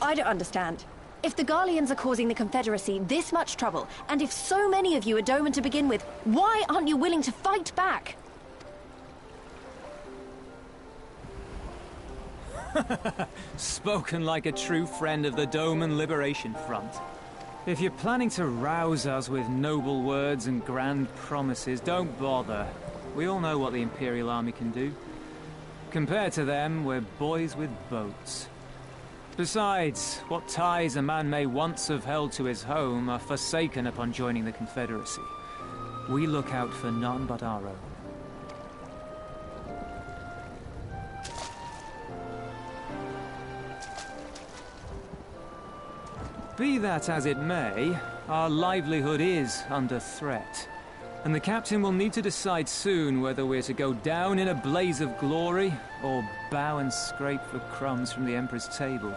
I don't understand. If the Garleans are causing the Confederacy this much trouble, and if so many of you are Doman to begin with, why aren't you willing to fight back? Spoken like a true friend of the Doman Liberation Front. If you're planning to rouse us with noble words and grand promises, don't bother. We all know what the Imperial Army can do. Compared to them, we're boys with boats. Besides, what ties a man may once have held to his home are forsaken upon joining the Confederacy. We look out for none but our own. Be that as it may, our livelihood is under threat. And the captain will need to decide soon whether we're to go down in a blaze of glory, or bow and scrape for crumbs from the Emperor's table.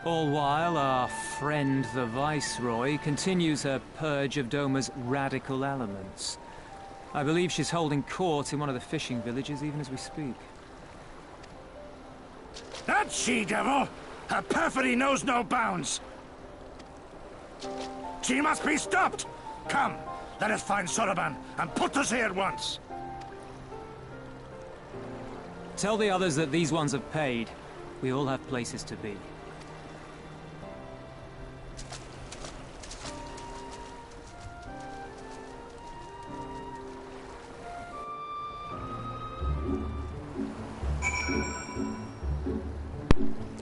All while our friend the Viceroy continues her purge of Doma's radical elements. I believe she's holding court in one of the fishing villages even as we speak. That she-devil! Her perfidy knows no bounds! She must be stopped! Come, let us find Soroban and put us here at once! Tell the others that these ones have paid. We all have places to be.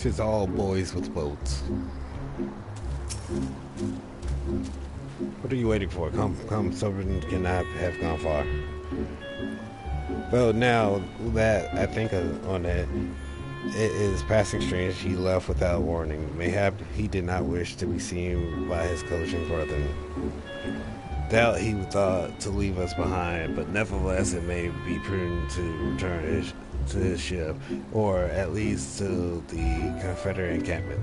It's all boys with boats. What are you waiting for? Come, Soroban cannot have gone far. Well, now that I think on it, it is passing strange he left without warning. Mayhap he did not wish to be seen by his Kojin brethren. Doubt he thought to leave us behind, but nevertheless it may be prudent to return to his ship, or at least to the Confederate encampment.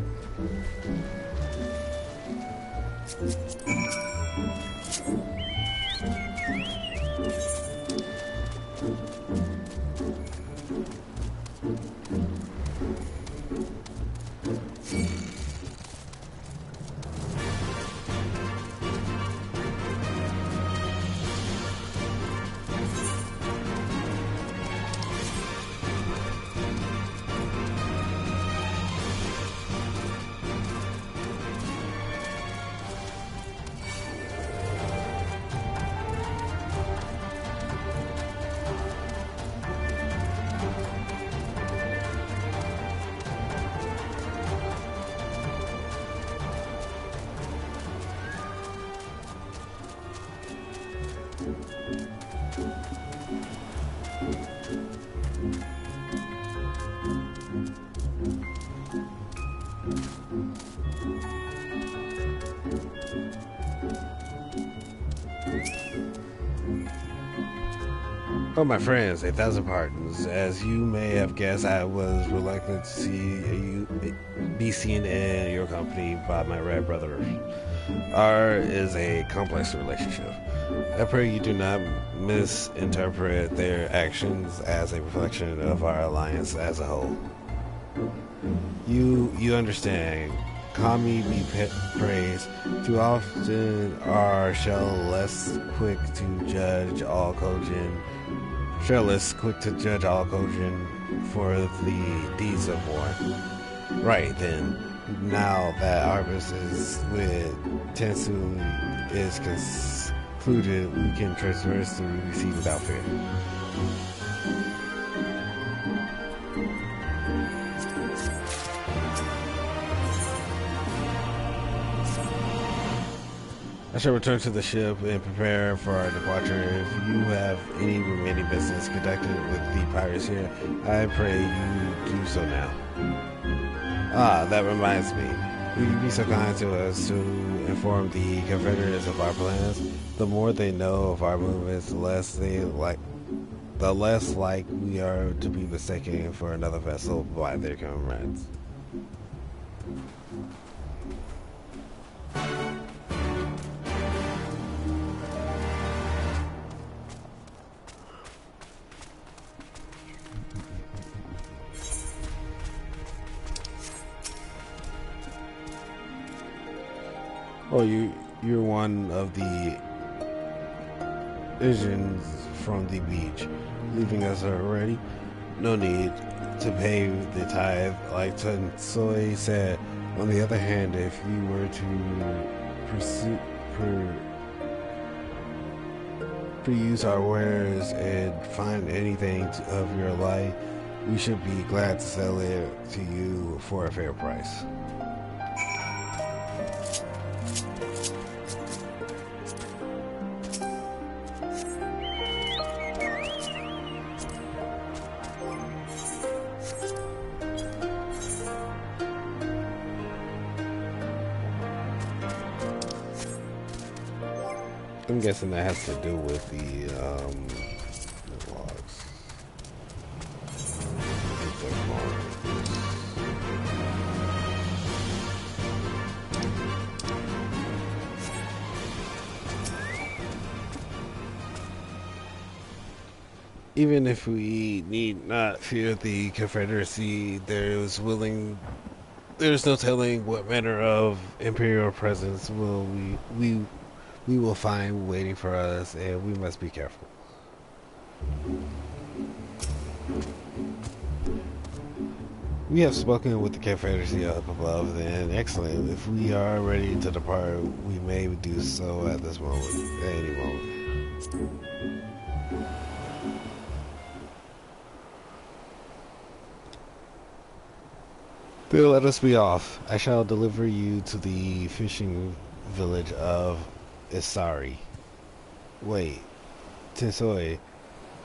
Oh, my friends, 1,000 pardons. As you may have guessed, I was reluctant to see you be seen in your company by my red brother. Ours is a complex relationship. I pray you do not misinterpret their actions as a reflection of our alliance as a whole. You understand. Kami be praised. Too often are shell less quick to judge all Kojin. Shell-less quick to judge all Kojin for the deeds of war. Right then, now that our business with Tensu is concluded, we can traverse the sea without fear. I shall return to the ship and prepare for our departure. If you have any remaining business conducted with the pirates here, I pray you do so now. Ah, that reminds me. Will you be so kind to us to inform the Confederates of our plans? The more they know of our movements, the less like we are to be mistaken for another vessel by their comrades. Oh, you're one of the Asians from the beach, leaving us already? No need to pay the tithe, like Tensui said. On the other hand, if you were to peruse our wares and find anything of your like, we should be glad to sell it to you for a fair price. I'm guessing that has to do with the logs. Even if we need not fear the Confederacy, there is There's no telling what manner of Imperial presence we will find waiting for us, and we must be careful. We have spoken with the Confederacy up above, then excellent. If we are ready to depart, we may do so at this moment, at any moment. Then let us be off. I shall deliver you to the fishing village of Isari. Wait, Tensoi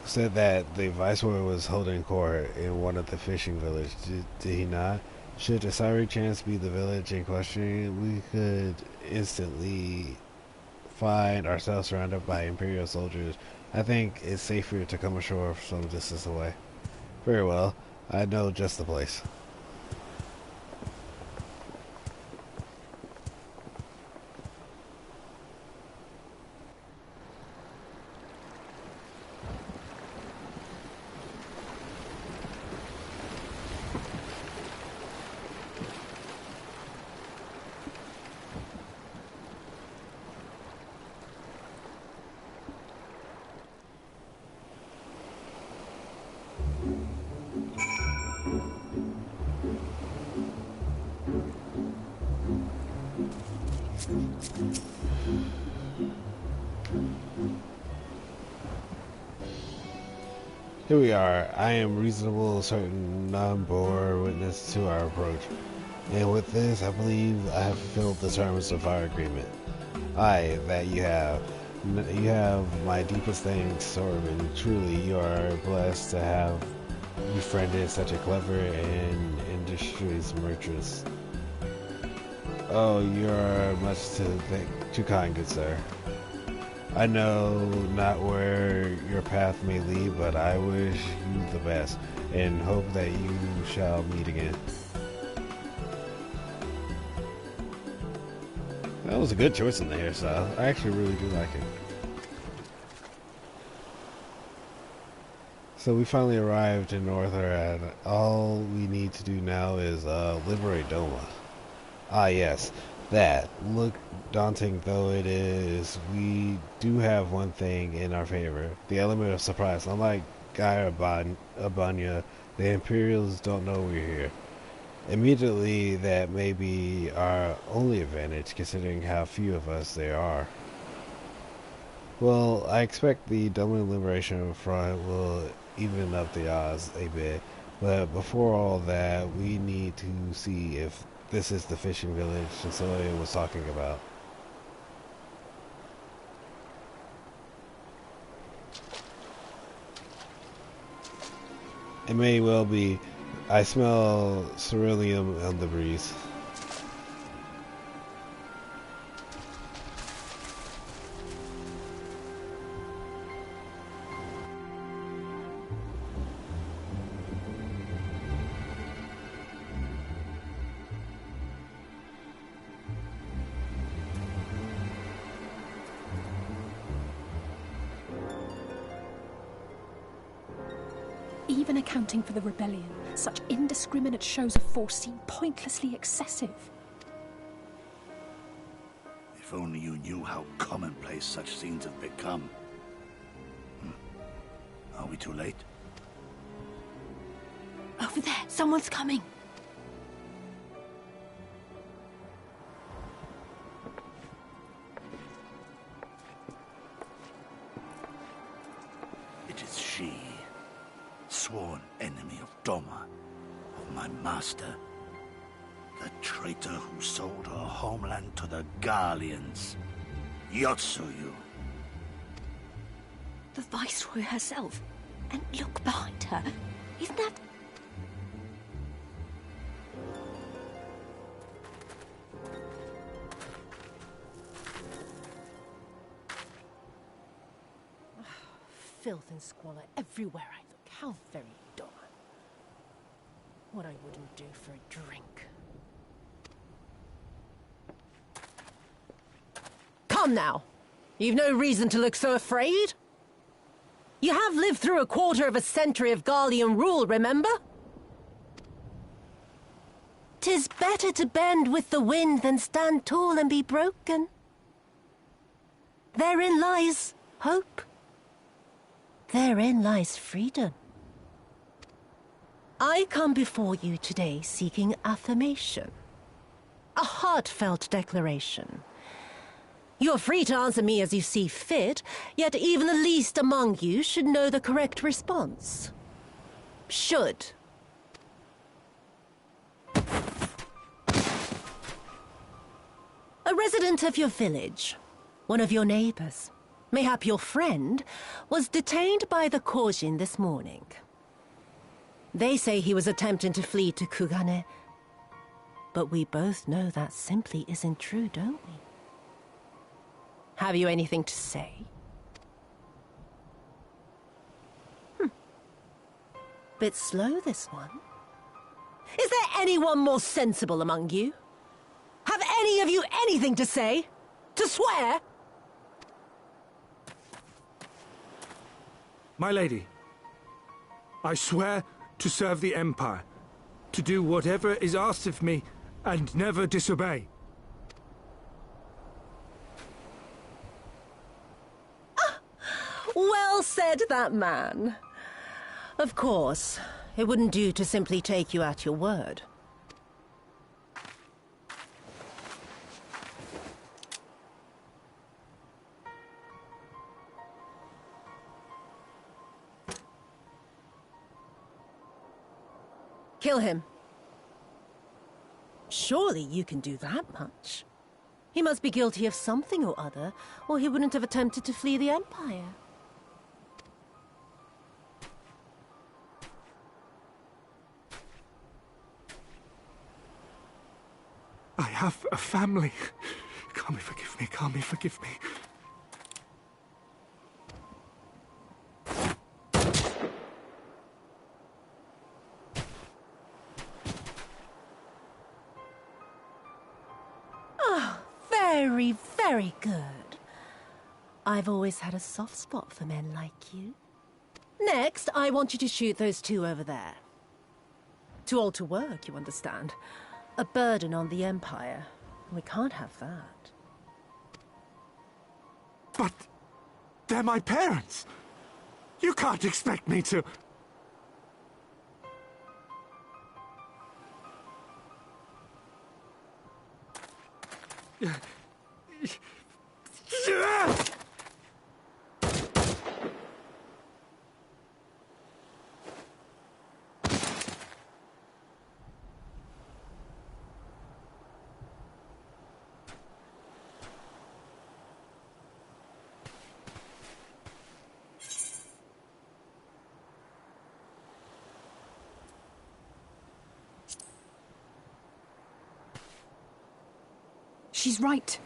said that the Viceroy was holding court in one of the fishing villages. Did he not? Should Isari chance be the village in question, we could instantly find ourselves surrounded by Imperial soldiers. I think it's safer to come ashore some distance away. Very well. I know just the place. Here we are. I am reasonable, certain, non-bore witness to our approach. And with this, I believe I have fulfilled the terms of our agreement. Aye, that you have. You have my deepest thanks, Sorman. Truly, you are blessed to have befriended such a clever and industrious merchant. Oh, you are much too kind, good sir. I know not where your path may lead, but I wish you the best, and hope that you shall meet again. That was a good choice in the hairstyle. I actually really do like it. So we finally arrived in Norther, and all we need to do now is liberate Doma. Ah yes, that. Look daunting though it is, we do have one thing in our favor. The element of surprise. Unlike Gaia Abanya, the Imperials don't know we're here. Immediately, that may be our only advantage, considering how few of us there are. Well, I expect the Doma Liberation Front will even up the odds a bit, but before all that, we need to see if this is the fishing village Shinsoya was talking about. It may well be. I smell ceruleum on the breeze. Even accounting for the rebellion, such indiscriminate shows of force seem pointlessly excessive. If only you knew how commonplace such scenes have become. Are we too late? Over there, someone's coming. It is she. Sworn enemy of Doma, of my master, the traitor who sold her homeland to the Garleans, Yotsuyu. The Viceroy herself. And look behind her. Isn't that... Filth and squalor everywhere I look. How very Doma. What I wouldn't do for a drink. Come now. You've no reason to look so afraid. You have lived through a quarter of a century of Garlean rule, remember? 'Tis better to bend with the wind than stand tall and be broken. Therein lies hope. Therein lies freedom. I come before you today seeking affirmation. A heartfelt declaration. You're free to answer me as you see fit, yet even the least among you should know the correct response. Should. A resident of your village, one of your neighbors, mayhap your friend, was detained by the Korjin this morning. They say he was attempting to flee to Kugane, but we both know that simply isn't true, don't we? Have you anything to say? Bit slow, this one. Is there anyone more sensible among you? Have any of you anything to say? To swear? My lady, I swear to serve the Empire, to do whatever is asked of me, and never disobey. Well said, that man. Of course, it wouldn't do to simply take you at your word. Kill him. Surely you can do that much. He must be guilty of something or other, or he wouldn't have attempted to flee the Empire. I have a family. Kami, forgive me. Kami, forgive me. Very, very good. I've always had a soft spot for men like you. Next, I want you to shoot those two over there. Too old to work, you understand. A burden on the Empire. We can't have that. But they're my parents. You can't expect me to... She's right.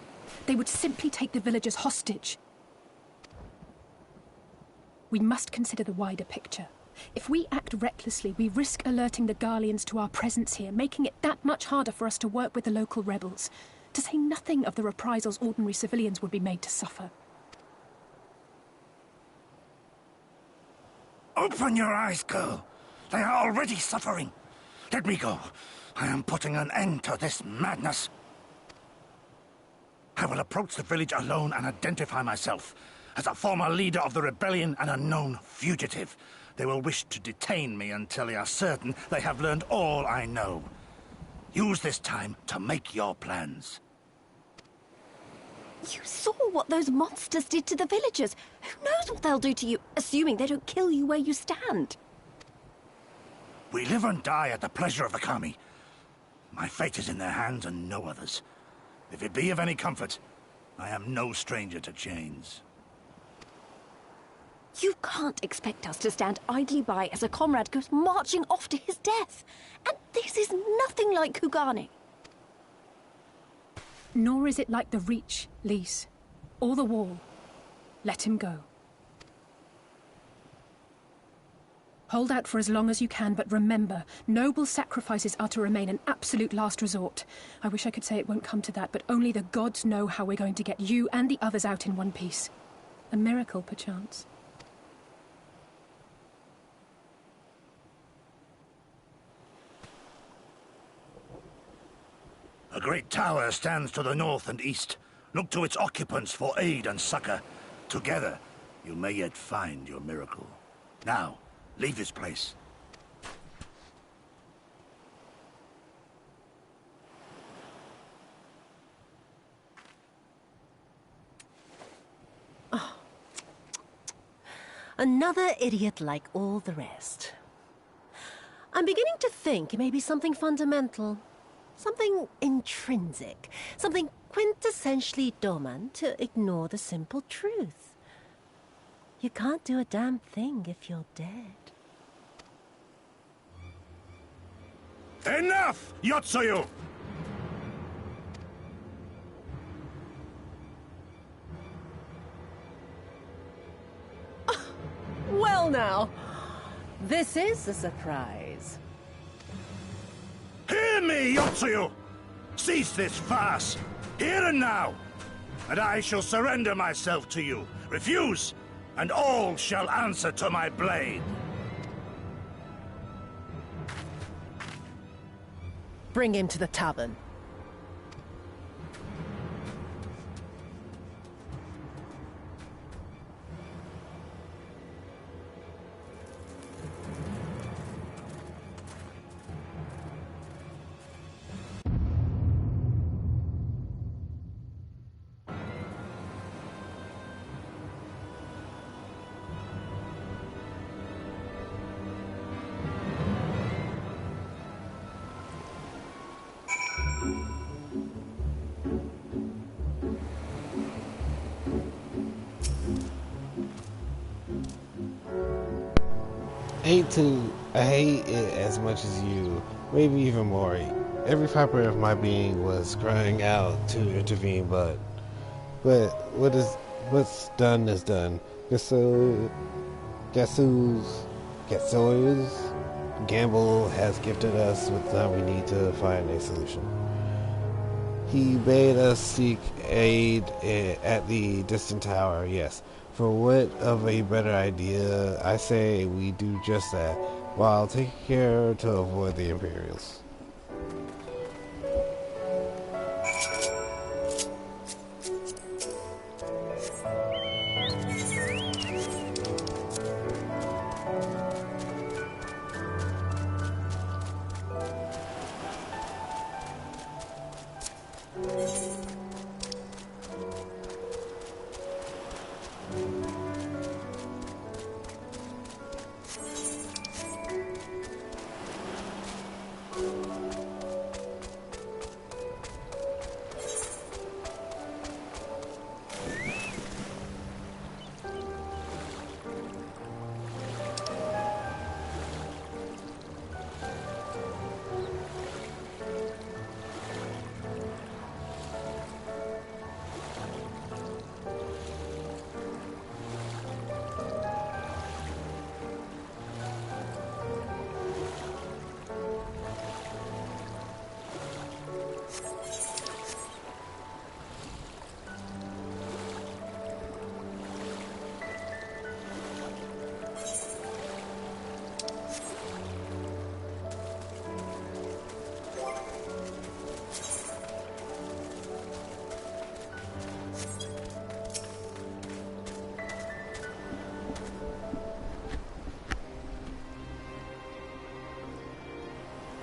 They would simply take the villagers hostage. We must consider the wider picture. If we act recklessly, we risk alerting the Garleans to our presence here, making it that much harder for us to work with the local rebels. To say nothing of the reprisals ordinary civilians would be made to suffer. Open your eyes, girl. They are already suffering. Let me go. I am putting an end to this madness. I will approach the village alone and identify myself. As a former leader of the rebellion and a known fugitive, they will wish to detain me until they are certain they have learned all I know. Use this time to make your plans. You saw what those monsters did to the villagers. Who knows what they'll do to you, assuming they don't kill you where you stand? We live and die at the pleasure of the Kami. My fate is in their hands and no others. If it be of any comfort, I am no stranger to chains. You can't expect us to stand idly by as a comrade goes marching off to his death. And this is nothing like Kugane. Nor is it like the Reach, Lise, or the Wall. Let him go. Hold out for as long as you can, but remember, noble sacrifices are to remain an absolute last resort. I wish I could say it won't come to that, but only the gods know how we're going to get you and the others out in one piece. A miracle, perchance. A great tower stands to the north and east. Look to its occupants for aid and succor. Together, you may yet find your miracle. Now, leave this place. Oh. Another idiot like all the rest. I'm beginning to think it may be something fundamental. Something intrinsic. Something quintessentially Doman to ignore the simple truth. You can't do a damn thing if you're dead. Enough, Yotsuyu! Well now, this is a surprise. Hear me, Yotsuyu! Cease this farce, here and now, and I shall surrender myself to you. Refuse, and all shall answer to my blade. Bring him to the tavern. I hate it as much as you, maybe even more. Every fiber of my being was crying out to intervene, but what's done is done. Gasu's Gamble has gifted us with the time we need to find a solution. He bade us seek aid at the distant tower, yes. For what of a better idea, I say we do just that, while taking care to avoid the Imperials.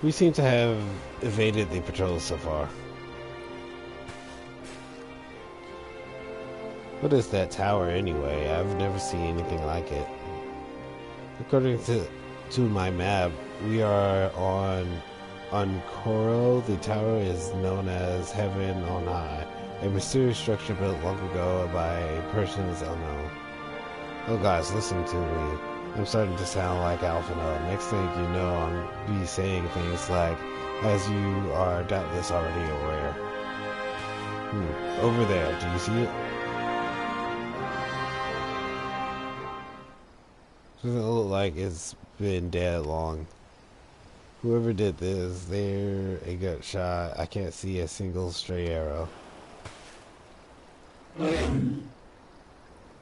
We seem to have evaded the patrols so far. What is that tower anyway? I've never seen anything like it. According to my map, we are on Koro. The tower is known as Heaven on High, a mysterious structure built long ago by persons unknown. Oh guys, listen to me. I'm starting to sound like Alphinaud. Next thing you know, I'm be saying things like, as you are doubtless already aware. Over there, do you see it? Doesn't look like it's been dead long. Whoever did this, they're a gut shot. I can't see a single stray arrow.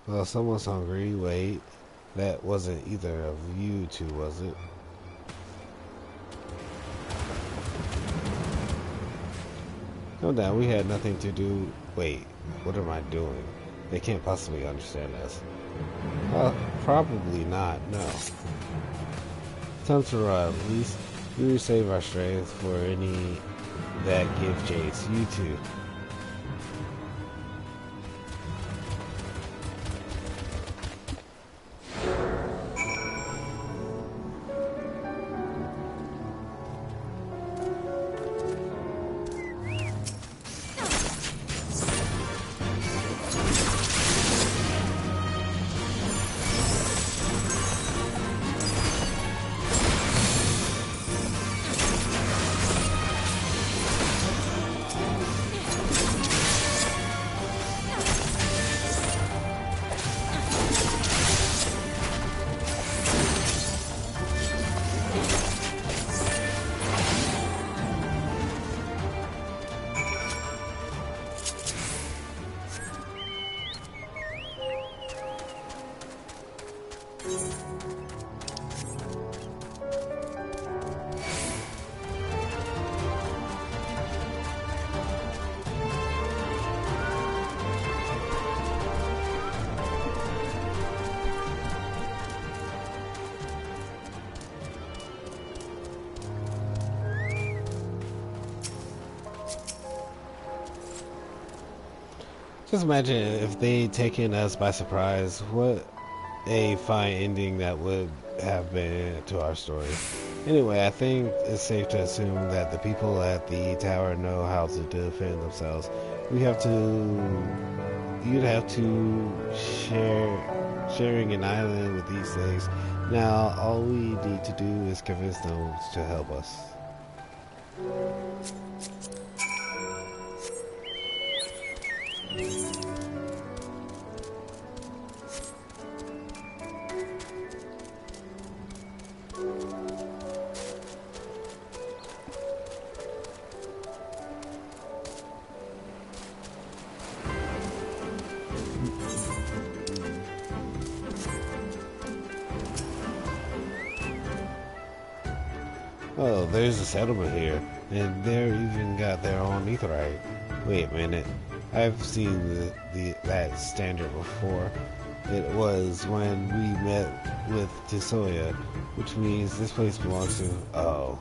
Well, someone's hungry. Wait. That wasn't either of you two, was it? No doubt, we had nothing to do. Wait, what am I doing? They can't possibly understand us. Probably not, no. Time to run. We save our strength for any that give chase. You too. Just imagine if they'd taken us by surprise, what a fine ending that would have been to our story. Anyway, I think it's safe to assume that the people at the tower know how to defend themselves. You'd have to sharing an island with these things. Now, all we need to do is convince them to help us. Oh, there's a settlement here, and they're even got their own aetheryte. Wait a minute, I've seen that standard before. It was when we met with Tisoya, which means this place belongs to... Oh.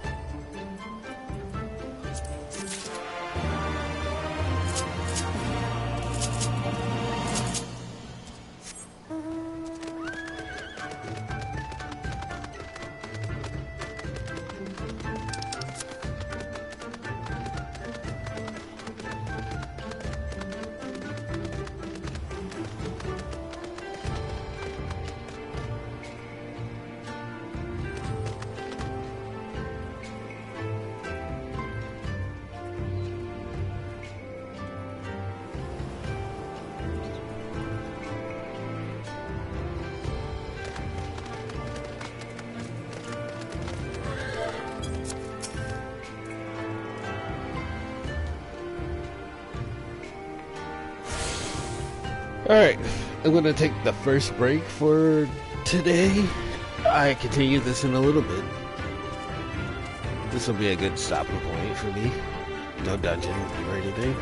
Alright, I'm going to take the first break for today. I continue this in a little bit. This will be a good stopping point for me. No dungeon or anything.